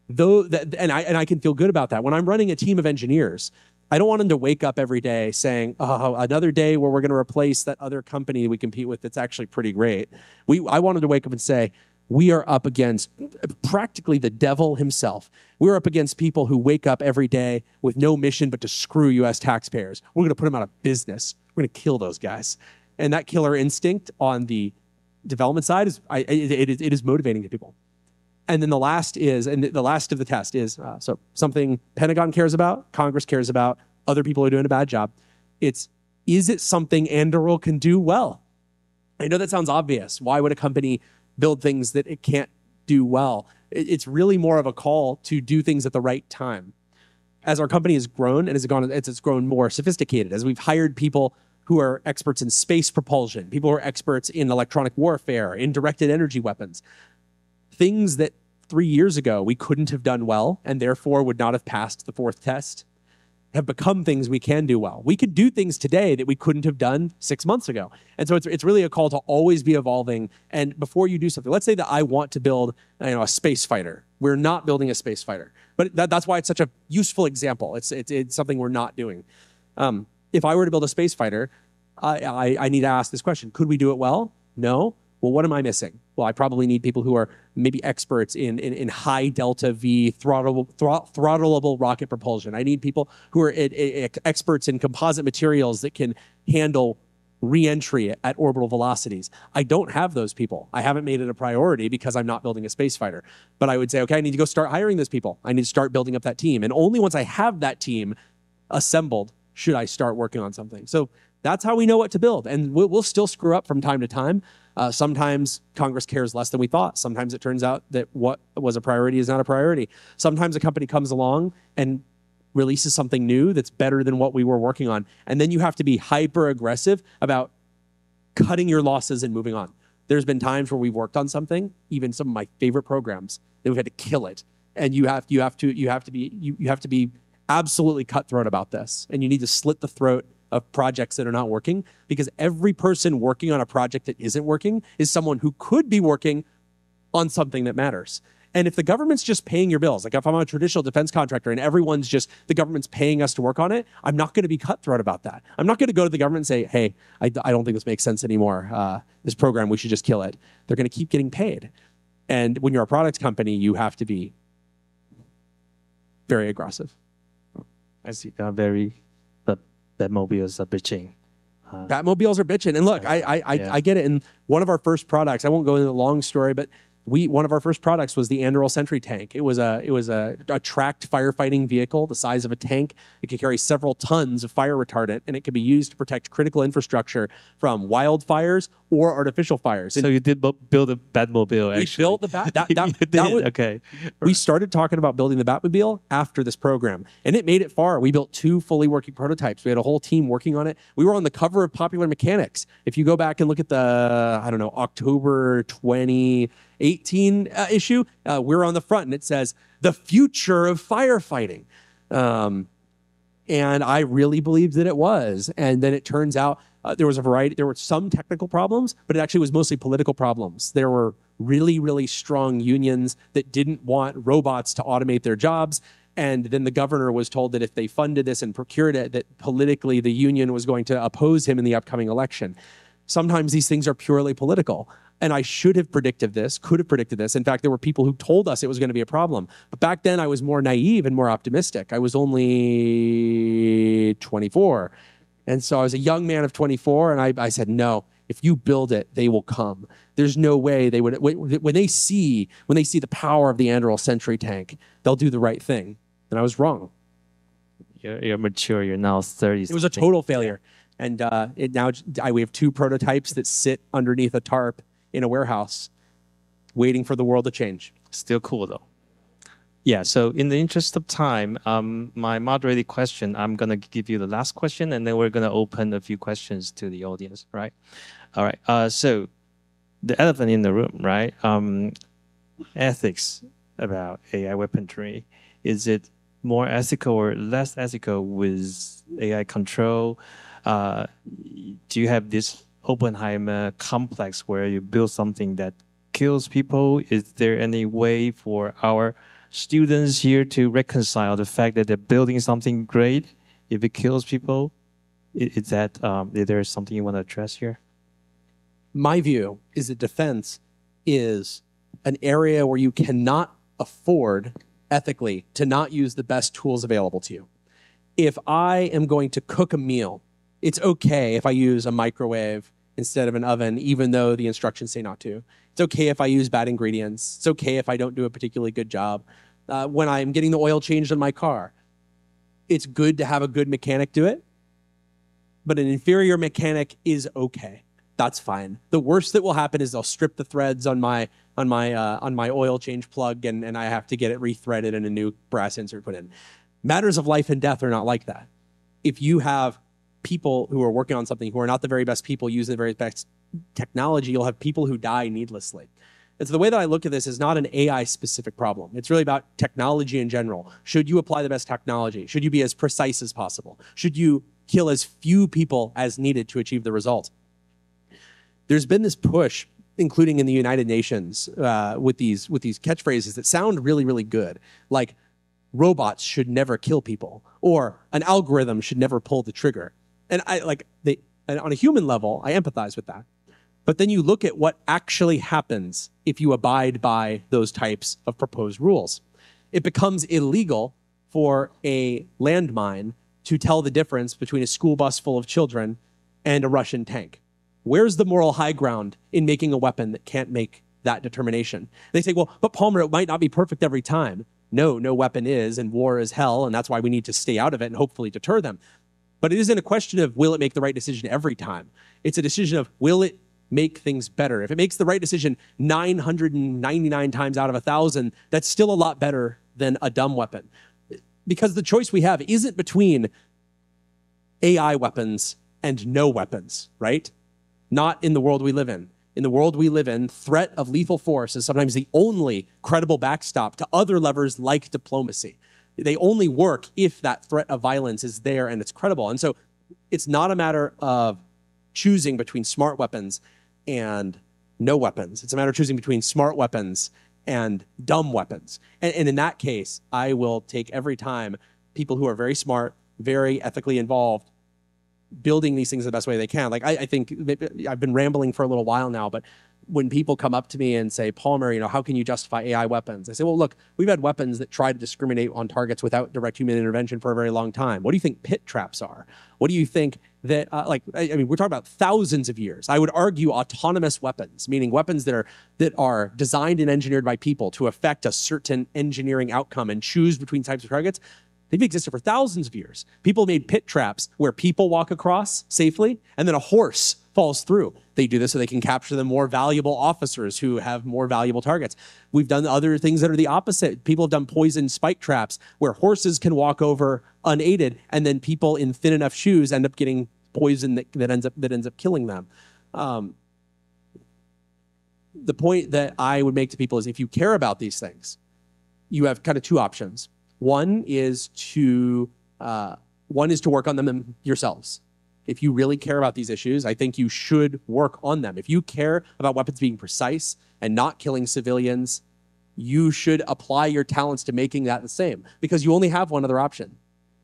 And I can feel good about that. When I'm running a team of engineers, I don't want them to wake up every day saying, oh, another day where we're going to replace that other company we compete with that's actually pretty great. I want them to wake up and say, we are up against practically the devil himself. We're up against people who wake up every day with no mission but to screw U.S. taxpayers. We're going to put them out of business. We're going to kill those guys. And that killer instinct on the development side it is motivating to people. And then the last of the test is so something Pentagon cares about, Congress cares about, other people are doing a bad job. Is it something Anduril can do well? I know that sounds obvious. Why would a company build things that it can't do well? It's really more of a call to do things at the right time. As our company has grown and it's grown more sophisticated, as we've hired people who are experts in space propulsion, people who are experts in electronic warfare, in directed energy weapons, things that 3 years ago we couldn't have done well and therefore would not have passed the fourth test have become things we can do well. We could do things today that we couldn't have done 6 months ago. And so it's really a call to always be evolving. And before you do something, let's say that I want to build a space fighter. We're not building a space fighter. But that's why it's such a useful example. It's something we're not doing. If I were to build a space fighter, I need to ask this question. Could we do it well? No. Well, what am I missing? Well, I probably need people who are maybe experts in high delta V throttleable rocket propulsion. I need people who are experts in composite materials that can handle re-entry at orbital velocities. I don't have those people. I haven't made it a priority because I'm not building a space fighter. But I would say, okay, I need to go start hiring those people. I need to start building up that team. And only once I have that team assembled should I start working on something. So that's how we know what to build. And we'll still screw up from time to time. Sometimes Congress cares less than we thought. Sometimes it turns out that what was a priority is not a priority. Sometimes a company comes along and releases something new that's better than what we were working on. And then you have to be hyper aggressive about cutting your losses and moving on. There's been times where we've worked on something, even some of my favorite programs, that we've had to kill it. And you have to be absolutely cutthroat about this. And you need to slit the throat of projects that are not working, because every person working on a project that isn't working is someone who could be working on something that matters. And if the government's just paying your bills, like if I'm a traditional defense contractor and the government's paying us to work on it, I'm not going to be cutthroat about that. I'm not going to go to the government and say, hey, I don't think this makes sense anymore. This program, we should just kill it. They're going to keep getting paid. And when you're a product company, you have to be very aggressive. I see. Batmobiles are bitching. Batmobiles are bitching. And look, I get it. And one of our first products, I won't go into the long story, but one of our first products was the Anduril Sentry tank. It was a tracked firefighting vehicle the size of a tank. It could carry several tons of fire retardant, and it could be used to protect critical infrastructure from wildfires or artificial fires. So you did build a Batmobile, actually. We built the Bat. Okay. We started talking about building the Batmobile after this program, and it made it far. We built 2 fully working prototypes. We had a whole team working on it. We were on the cover of Popular Mechanics. If you go back and look at the, October 2018 issue, we're on the front, and it says, "The future of firefighting." And I really believed that it was. And then it turns out there were some technical problems, but it actually was mostly political problems. There were really, really strong unions that didn't want robots to automate their jobs. And then the governor was told that if they funded this and procured it, that politically the union was going to oppose him in the upcoming election. Sometimes these things are purely political. And I could have predicted this. In fact, there were people who told us it was going to be a problem. But back then I was more naive and more optimistic. I was only 24. And so I was a young man of 24, and I said, no, if you build it, they will come. There's no way they would, when they see the power of the Anduril Sentry tank, they'll do the right thing. And I was wrong. You're mature, you're now 30. It was a total failure. And we have 2 prototypes that sit underneath a tarp in a warehouse waiting for the world to change. Still cool though. Yeah, so in the interest of time, my moderated question, I'm going to give you the last question, and then we're going to open a few questions to the audience, right? All right, so the elephant in the room, right? Ethics about AI weaponry. Is it more ethical or less ethical with AI control? Do you have this Oppenheimer complex where you build something that kills people? Is there any way for our students here to reconcile the fact that they're building something great if it kills people? Is there something you want to address here? My view is that defense is an area where you cannot afford ethically to not use the best tools available to you. If I am going to cook a meal, it's okay if I use a microwave instead of an oven, even though the instructions say not to. It's okay if I use bad ingredients. It's okay if I don't do a particularly good job. When I'm getting the oil changed on my car, it's good to have a good mechanic do it, but an inferior mechanic is okay. That's fine. The worst that will happen is they'll strip the threads on my oil change plug, and I have to get it rethreaded and a new brass insert put in. Matters of life and death are not like that. If you have people who are working on something who are not the very best people using the very best technology, you'll have people who die needlessly. And so the way that I look at this is not an AI-specific problem. It's really about technology in general. Should you apply the best technology? Should you be as precise as possible? Should you kill as few people as needed to achieve the result? There's been this push, including in the United Nations, with these catchphrases that sound really, really good, like robots should never kill people, or an algorithm should never pull the trigger. And and on a human level, I empathize with that. But then you look at what actually happens if you abide by those types of proposed rules. It becomes illegal for a landmine to tell the difference between a school bus full of children and a Russian tank. Where's the moral high ground in making a weapon that can't make that determination? They say, well, but Palmer, it might not be perfect every time. No weapon is, and war is hell, and that's why we need to stay out of it and hopefully deter them. But it isn't a question of will it make the right decision every time. It's a decision of will it make things better. If it makes the right decision 999 times out of 1,000, that's still a lot better than a dumb weapon. Because the choice we have isn't between AI weapons and no weapons, right? Not in the world we live in. In the world we live in, threat of lethal force is sometimes the only credible backstop to other levers like diplomacy. They only work if that threat of violence is there and it's credible. And so it's not a matter of choosing between smart weapons and no weapons. It's a matter of choosing between smart weapons and dumb weapons. And in that case, I will take every time people who are very smart, very ethically involved, building these things the best way they can. Like I think I've been rambling for a little while now, but when people come up to me and say, Palmer, how can you justify AI weapons? I say, well, look, we've had weapons that try to discriminate on targets without direct human intervention for a very long time. What do you think pit traps are? What do you think that, we're talking about thousands of years. I would argue autonomous weapons, meaning weapons that are designed and engineered by people to affect a certain engineering outcome and choose between types of targets. They've existed for thousands of years. People made pit traps where people walk across safely and then a horse falls through. They do this so they can capture the more valuable officers who have more valuable targets. We've done other things that are the opposite. People have done poison spike traps where horses can walk over unaided and then people in thin enough shoes end up getting poison that ends up killing them. The point that I would make to people is if you care about these things, you have kind of two options. One is to work on them yourselves. If you really care about these issues, I think you should work on them. If you care about weapons being precise and not killing civilians, you should apply your talents to making that the same, because you only have one other option: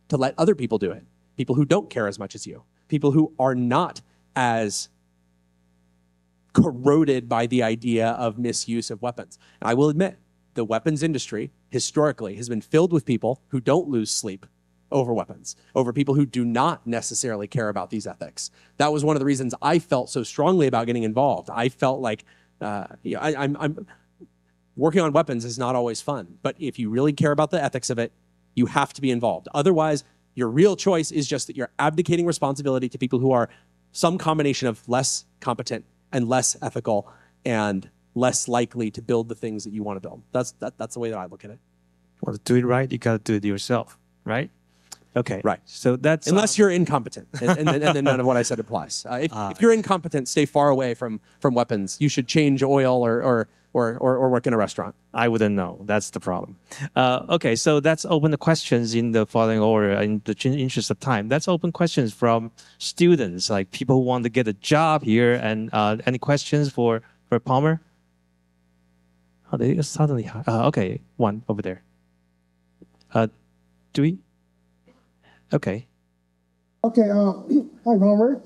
to let other people do it. People who don't care as much as you, people who are not as corroded by the idea of misuse of weapons. And I will admit, the weapons industry historically has been filled with people who don't lose sleep over weapons, over people who do not necessarily care about these ethics. That was one of the reasons I felt so strongly about getting involved. I felt like I'm working on weapons is not always fun, but if you really care about the ethics of it, you have to be involved. Otherwise, your real choice is just that you're abdicating responsibility to people who are some combination of less competent and less ethical and less likely to build the things that you want to build. That's the way that I look at it. Well, to do it right, you got to do it yourself, right? Okay. Right. So that's unless you're incompetent, and then none of what I said applies. If you're incompetent, stay far away from weapons. You should change oil or or work in a restaurant. I wouldn't know. That's the problem. Okay, so let's open the questions in the following order in the interest of time. Let's open questions from students, like people who want to get a job here. And any questions for Palmer? Oh, they suddenly. Okay, one over there. Do we? Okay. Okay, hi Palmer.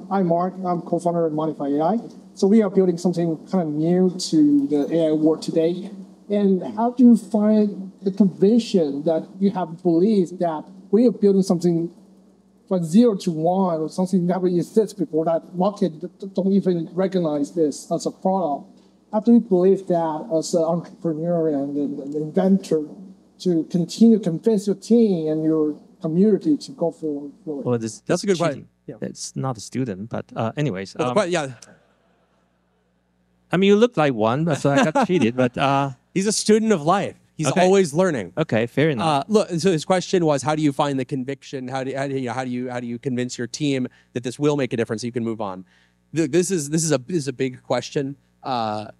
I'm Mark. I'm co-founder of Modify AI. So we are building something kind of new to the AI world today. And how do you find the conviction that you have believed that we are building something from 0 to 1 or something that never exists before, that market don't even recognize this as a product? How do you believe that as an entrepreneur and an inventor to continue to convince your team and your community to go forward? Well, That's a good question. Yeah. It's not a student, but anyways. But yeah. I mean, you look like one, so I got cheated. But he's a student of life. He's always learning. Okay, fair enough. Look, so his question was, how do you find the conviction? How do you convince your team that this will make a difference? So you can move on. This is a big question. I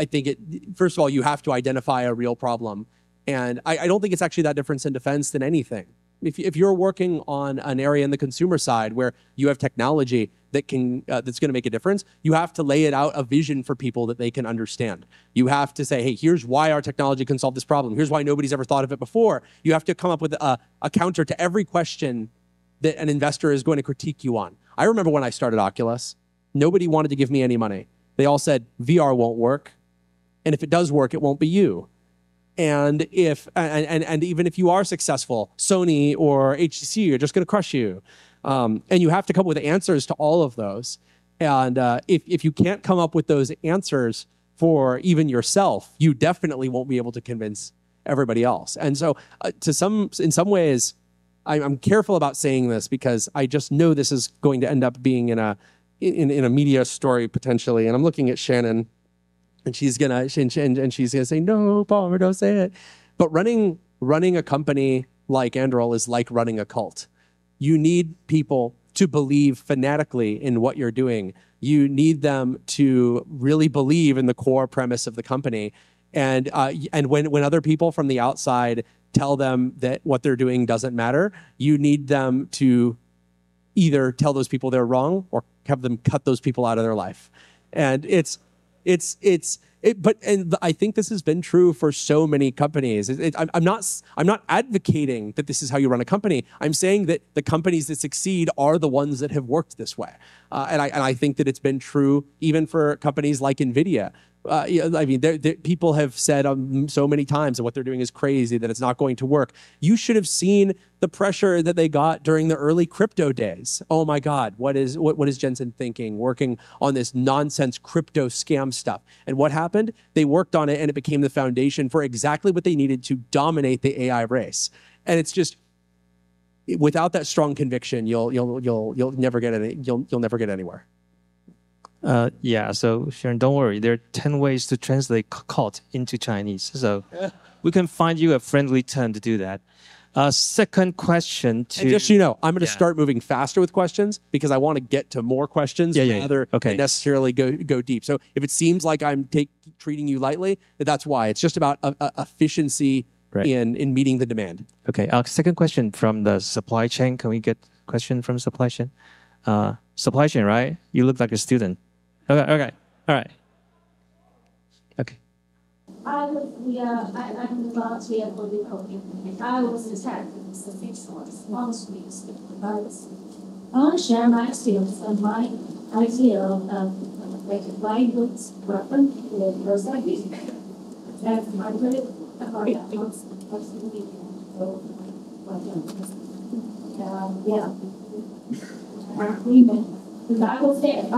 think first of all, you have to identify a real problem, and I don't think it's actually that different in defense than anything. If you're working on an area in the consumer side where you have technology that that's going to make a difference, you have to lay it out a vision for people that they can understand. You have to say, hey, here's why our technology can solve this problem. Here's why nobody's ever thought of it before. You have to come up with a counter to every question that an investor is going to critique you on. I remember when I started Oculus, nobody wanted to give me any money. They all said, VR won't work. And if it does work, it won't be you. And even if you are successful, Sony or HTC are just going to crush you. And you have to come up with answers to all of those. And if you can't come up with those answers for even yourself, you definitely won't be able to convince everybody else. And so in some ways, I'm careful about saying this because I just know this is going to end up being in a media story potentially. And I'm looking at Shannon. And she's gonna say, no, Palmer, don't say it. But running a company like Anduril is like running a cult. You need people to believe fanatically in what you're doing. You need them to really believe in the core premise of the company. And when other people from the outside tell them that what they're doing doesn't matter, you need them to either tell those people they're wrong or have them cut those people out of their life. And but I think this has been true for so many companies. I'm not advocating that this is how you run a company. I'm saying that the companies that succeed are the ones that have worked this way. And I think that it's been true even for companies like NVIDIA. I mean, people have said so many times that what they're doing is crazy, that it's not going to work. You should have seen the pressure that they got during the early crypto days. Oh my God, what is Jensen thinking, working on this nonsense crypto scam stuff? And what happened? They worked on it and it became the foundation for exactly what they needed to dominate the AI race. And it's just, without that strong conviction, you'll never get anywhere. Yeah, so Sharon, don't worry. There are 10 ways to translate cult into Chinese. So we can find you a friendly term to do that. Second question to... And just so you know, I'm going to start moving faster with questions because I want to get to more questions rather than necessarily go deep. So if it seems like I'm treating you lightly, that's why. It's just about efficiency in meeting the demand. Okay, second question from the supply chain. Can we get a question from supply chain? Supply chain, right? You look like a student. Okay, all right. Okay. I'm volunteer for the company. I was the tech professionals last week. I want to share my skills and my idea of making my goods weapon in recycling. And my great I was there. I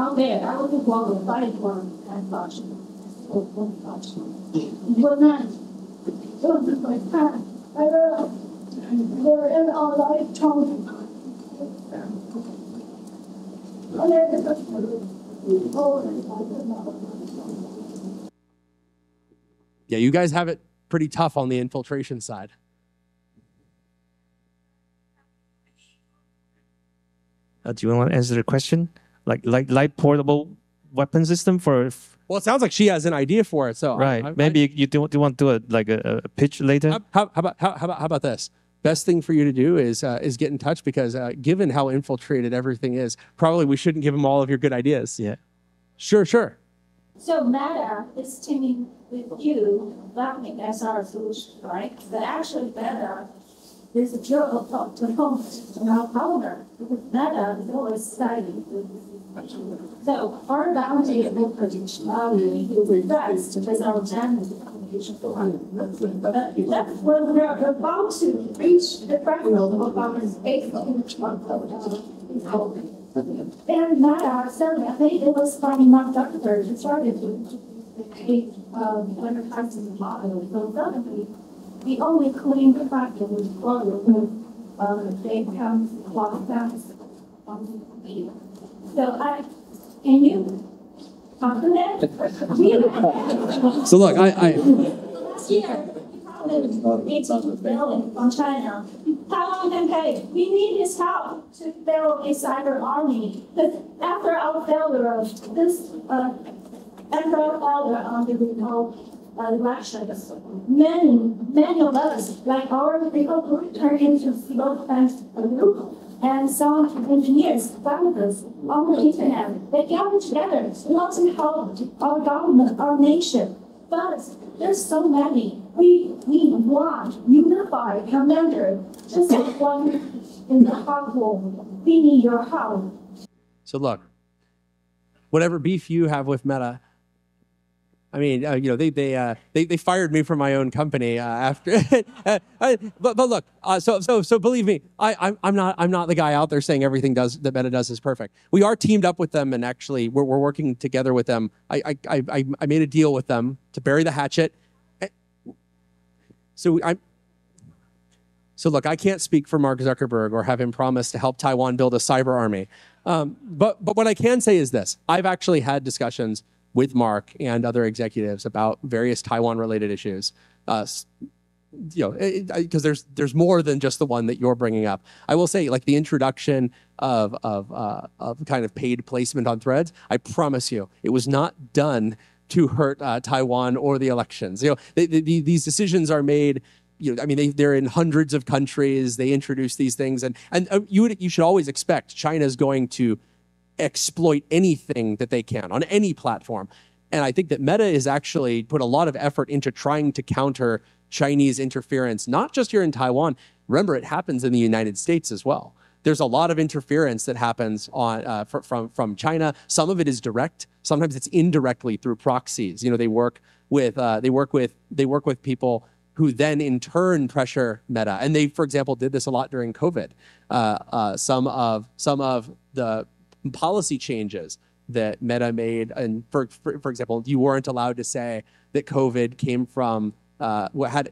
was the one who fighted for and watching. But then, it was just like that. They're in our life talking. Yeah, you guys have it pretty tough on the infiltration side. Do you want to answer the question? Like light portable weapon system for. Well, it sounds like she has an idea for it. So Right. Maybe you do want to do a pitch later. How about this? Best thing for you to do is get in touch because given how infiltrated everything is, probably we shouldn't give them all of your good ideas. Yeah. Sure. So Meta is teaming with you, Luckey as our solution, right? But actually Meta is a pure component of our partner because Meta is always siding with. So our boundary of information is best with our gender communication. That's when we're about to reach the threshold of our space. And Meta certainly, I think it was from Mark Zuckerberg who started with advertising model. So suddenly, the only clean practice was they become lockdowns. So can you talk to them? So look, Last year, $18 billion from China. Taiwan can pay. We need his help to build a cyber army. But after our failure of this, after our failure on the elections, many of us, like our people who turned into civil defense group, and some engineers, scientists on the internet, they gathered together. We want to help our government, our nation. But there's so many. We want unified commander, just like one in the household. We need your help. So look, whatever beef you have with Meta, I mean, they fired me from my own company after. But look, so believe me, I'm not the guy out there saying everything that Meta does is perfect. We are teamed up with them, and actually we're working together with them. I made a deal with them to bury the hatchet. So look, I can't speak for Mark Zuckerberg or have him promise to help Taiwan build a cyber army. But what I can say is this: I've actually had discussions with Mark and other executives about various Taiwan-related issues. Because there's more than just the one that you're bringing up. I will say, like the introduction of kind of paid placement on Threads, I promise you, it was not done to hurt Taiwan or the elections. These decisions are made. They're in hundreds of countries. They introduce these things, and you should always expect China's going to exploit anything that they can on any platform. And I think that Meta has actually put a lot of effort into trying to counter Chinese interference, not just here in Taiwan. Remember, it happens in the United States as well. There's a lot of interference that happens from China. Some of it is direct. Sometimes it's indirectly through proxies. They work with people who then in turn pressure Meta. And they, for example, did this a lot during COVID. Some of the policy changes that Meta made, and for example, you weren't allowed to say that COVID came from had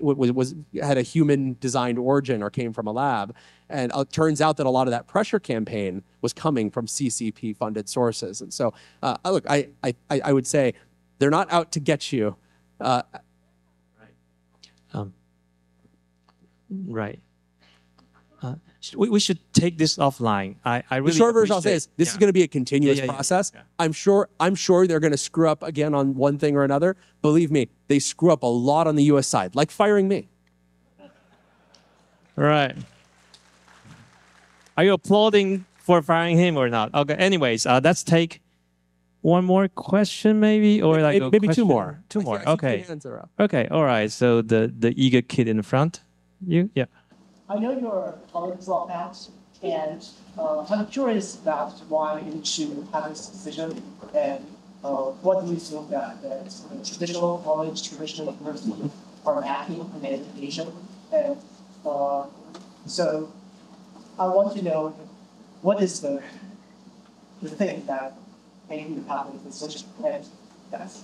a human designed origin or came from a lab, and it turns out that a lot of that pressure campaign was coming from CCP funded sources. And so, look, I would say they're not out to get you. Right. We should take this offline. I really the short version I'll say is this is going to be a continuous process. Yeah. I'm sure they're going to screw up again on one thing or another. Believe me, they screw up a lot on the U.S. side, like firing me. Right. Are you applauding for firing him or not? Okay. Anyways, let's take one more question, maybe, or like maybe question. two more. Two more. I see Okay. two hands are up. Okay. All right. So the eager kid in the front. You? Yeah. I know you're a law out, and I'm curious about why you should have this decision, and what do you think that traditional college, traditional university are lacking in education? And so I want to know what is the thing that made you have this decision? And yes.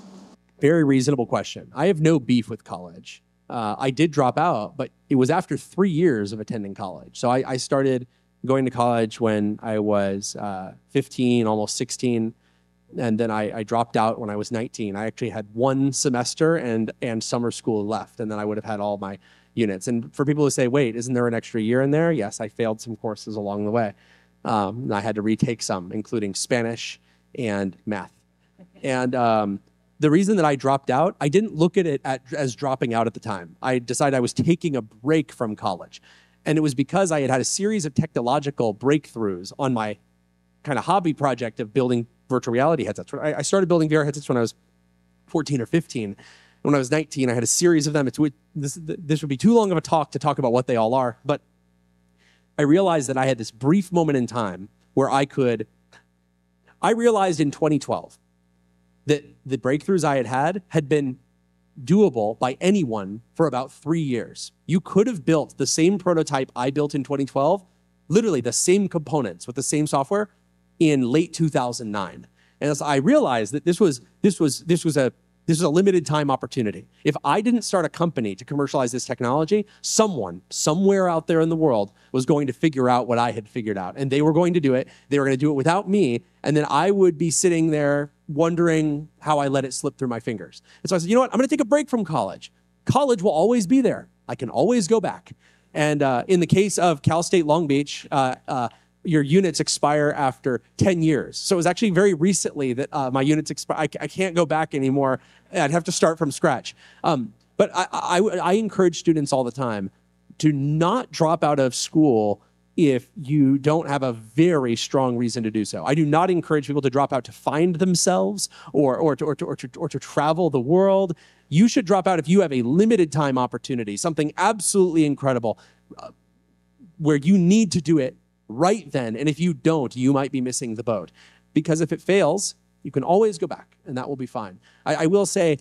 Very reasonable question. I have no beef with college. I did drop out, but it was after 3 years of attending college. So I started going to college when I was 15, almost 16, and then I dropped out when I was 19. I actually had one semester and summer school left, and then I would have had all my units. And for people who say, wait, isn't there an extra year in there? Yes, I failed some courses along the way. And I had to retake some, including Spanish and math. And the reason that I dropped out, I didn't look at it as dropping out at the time. I decided I was taking a break from college. And it was because I had had a series of technological breakthroughs on my kind of hobby project of building virtual reality headsets. I started building VR headsets when I was 14 or 15. When I was 19, I had a series of them. This would be too long of a talk to talk about what they all are, but I realized that I had this brief moment in time where I realized in 2012 that the breakthroughs I had been doable by anyone for about 3 years. You could have built the same prototype I built in 2012, literally the same components with the same software in late 2009. And as I realized that this was a limited time opportunity. If I didn't start a company to commercialize this technology, someone, somewhere out there in the world was going to figure out what I had figured out. And they were going to do it. They were going to do it without me. And then I would be sitting there wondering how I let it slip through my fingers. And so I said, you know what? I'm going to take a break from college. College will always be there. I can always go back. And in the case of Cal State Long Beach, your units expire after 10 years. So it was actually very recently that my units expire. I can't go back anymore. I'd have to start from scratch. But I encourage students all the time to not drop out of school if you don't have a very strong reason to do so. I do not encourage people to drop out to find themselves or to travel the world. You should drop out if you have a limited time opportunity, something absolutely incredible, where you need to do it right then. And if you don't, you might be missing the boat. Because if it fails, you can always go back, and that will be fine. I will say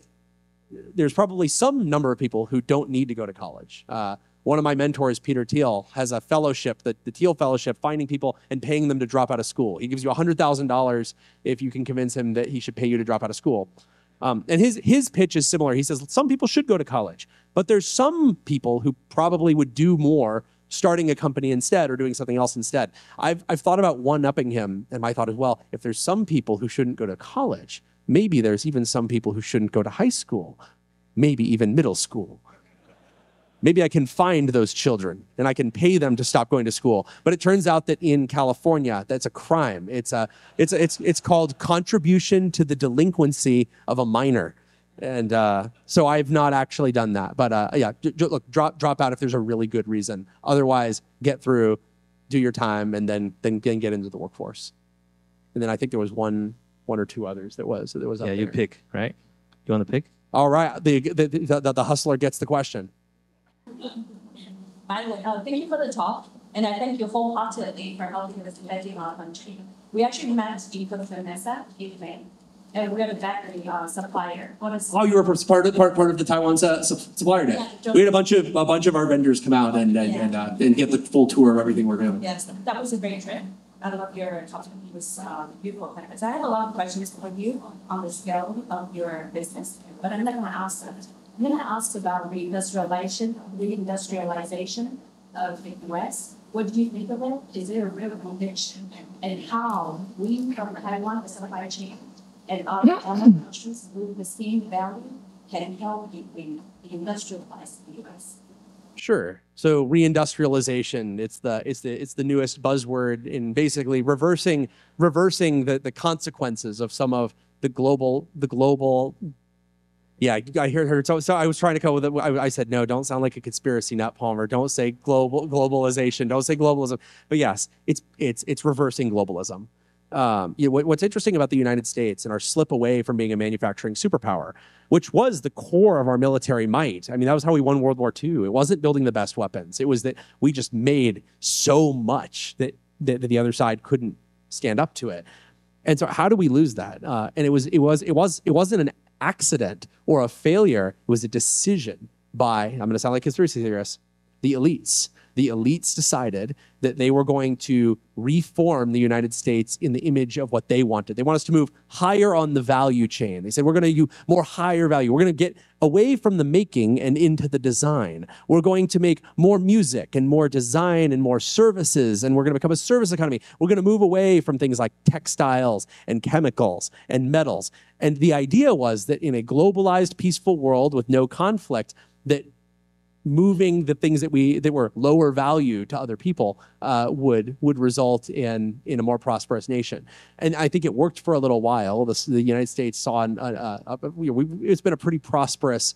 there's probably some number of people who don't need to go to college. One of my mentors, Peter Thiel, has a fellowship, the Thiel Fellowship, finding people and paying them to drop out of school. He gives you $100,000 if you can convince him that he should pay you to drop out of school. And his pitch is similar. He says some people should go to college, but there's some people who probably would do more starting a company instead or doing something else instead. I've thought about one-upping him, and my thought is, well, if there's some people who shouldn't go to college, maybe there's even some people who shouldn't go to high school, maybe even middle school. Maybe I can find those children and I can pay them to stop going to school. But it turns out that in California, that's a crime. It's called contribution to the delinquency of a minor. And so I've not actually done that. But yeah, look, drop out if there's a really good reason. Otherwise, get through, do your time, and then get into the workforce. And then I think there was one or two others that was up Yeah, you there. pick, right? You want to pick? All right, the hustler gets the question. By the way, thank you for the talk, and I thank you wholeheartedly for helping us defending our country. We actually met Steve with Vanessa in May, and we have a battery supplier. Oh, you were part of the Taiwan supplier day. Yeah, We had a bunch of our vendors come out and get the full tour of everything we're doing. Yes, that was a great trip. I love your talking. It was beautiful. So I have a lot of questions for you on the scale of your business, but I'm not going to ask that. I'm going to ask about reindustrialization of the U.S. What do you think of it? Is it a real conviction? And how we from Taiwan, the supply chain, and other countries with the same value can help industrialize the U.S.? Sure. So reindustrialization, it's the newest buzzword in basically reversing the consequences of some of the global. Yeah, I heard her. So I was trying to come with it. I said, no, don't sound like a conspiracy nut, Palmer. Don't say globalization. Don't say globalism. But yes, it's reversing globalism. What's interesting about the United States and our slip away from being a manufacturing superpower, which was the core of our military might. I mean, that was how we won World War II. It wasn't building the best weapons. It was that we just made so much that the other side couldn't stand up to it. And so how do we lose that? And it wasn't an accident or a failure. It was a decision by, I'm going to sound like a conspiracy theorist, the elites. The elites decided that they were going to reform the United States in the image of what they wanted. They want us to move higher on the value chain. They said, we're going to do more higher value. We're going to get away from the making and into the design. We're going to make more music and more design and more services, and we're going to become a service economy. We're going to move away from things like textiles and chemicals and metals. And the idea was that in a globalized, peaceful world with no conflict, that moving the things that were lower value to other people would result in a more prosperous nation. And I think it worked for a little while. The United States saw it's been a pretty prosperous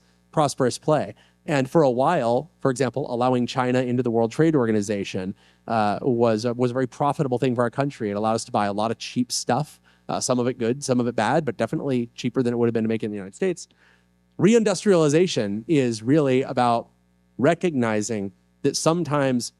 play. And for a while, for example, allowing China into the World Trade Organization was a very profitable thing for our country. It allowed us to buy a lot of cheap stuff, some of it good, some of it bad, but definitely cheaper than it would have been to make it in the United States. Reindustrialization is really about recognizing that sometimes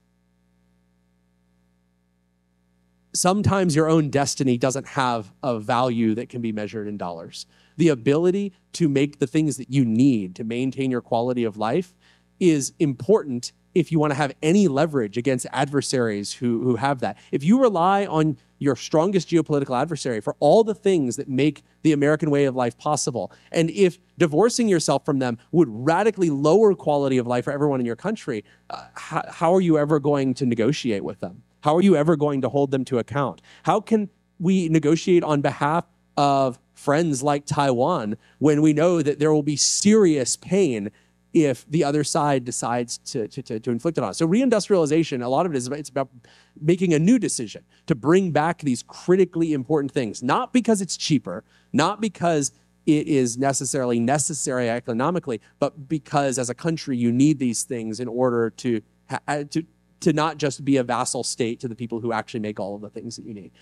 your own destiny doesn't have a value that can be measured in dollars. The ability to make the things that you need to maintain your quality of life is important if you want to have any leverage against adversaries who have that. If you rely on your strongest geopolitical adversary for all the things that make the American way of life possible, and if divorcing yourself from them would radically lower quality of life for everyone in your country, how are you ever going to negotiate with them? How are you ever going to hold them to account? How can we negotiate on behalf of friends like Taiwan when we know that there will be serious pain if the other side decides to inflict it on us? So reindustrialization, a lot of it it's about making a new decision to bring back these critically important things, not because it's cheaper, not because it is necessarily necessary economically, but because as a country you need these things in order to not just be a vassal state to the people who actually make all of the things that you need.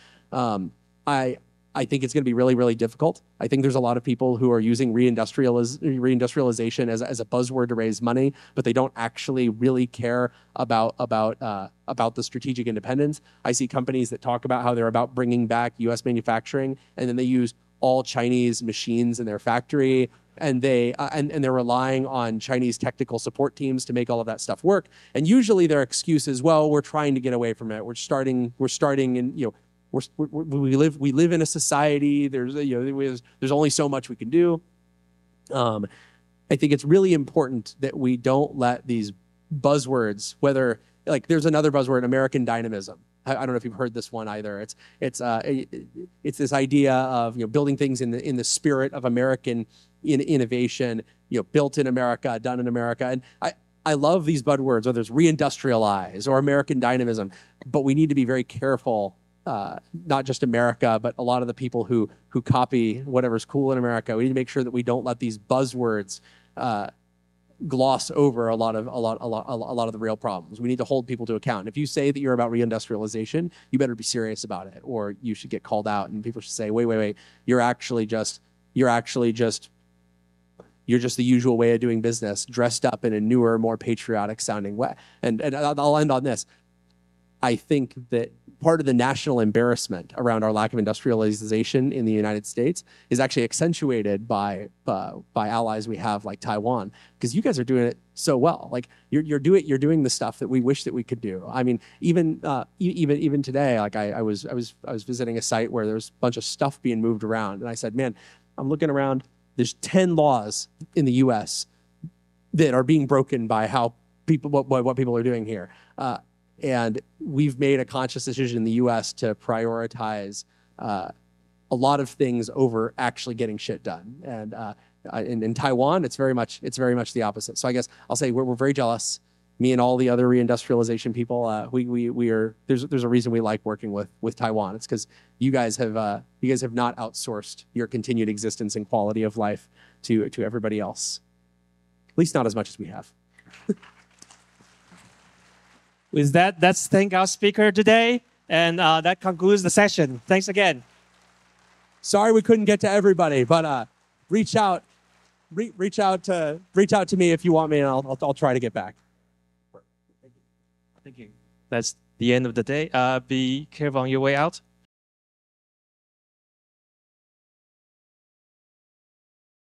I think it's going to be really, really difficult. I think there's a lot of people who are using reindustrialization as a buzzword to raise money, but they don't actually really care about the strategic independence. I see companies that talk about how they're about bringing back U.S. manufacturing, and then they use all Chinese machines in their factory, and they're relying on Chinese technical support teams to make all of that stuff work. And usually their excuse is, well, we're trying to get away from it. We're starting in, we live in a society. There's only so much we can do. I think it's really important that we don't let these buzzwords, whether like there's another buzzword, American dynamism. I don't know if you've heard this one either. It's this idea of building things in the spirit of American innovation. Built in America, done in America, and I love these buzzwords, whether it's reindustrialize or American dynamism, but we need to be very careful. Not just America, but a lot of the people who copy whatever's cool in America. We need to make sure that we don't let these buzzwords gloss over a lot of the real problems. We need to hold people to account. And if you say that you're about reindustrialization, you better be serious about it, or you should get called out, and people should say, wait, you're just the usual way of doing business, dressed up in a newer, more patriotic sounding way. And I'll end on this. I think that part of the national embarrassment around our lack of industrialization in the United States is actually accentuated by allies we have like Taiwan, because you guys are doing it so well. Like you're doing the stuff that we wish that we could do. I mean, even today, like I was visiting a site where there's a bunch of stuff being moved around, and I said, man, I'm looking around. There's 10 laws in the U.S. that are being broken by how what people are doing here. And we've made a conscious decision in the U.S. to prioritize a lot of things over actually getting shit done. And in Taiwan, it's very much the opposite. So I guess I'll say we're very jealous. Me and all the other reindustrialization people, we are. There's a reason we like working with Taiwan. It's because you guys have not outsourced your continued existence and quality of life to everybody else. At least not as much as we have. With that, let's thank our speaker today, and that concludes the session. Thanks again. Sorry we couldn't get to everybody, but reach out to me if you want me, and I'll try to get back. Thank you. That's the end of the day. Be careful on your way out.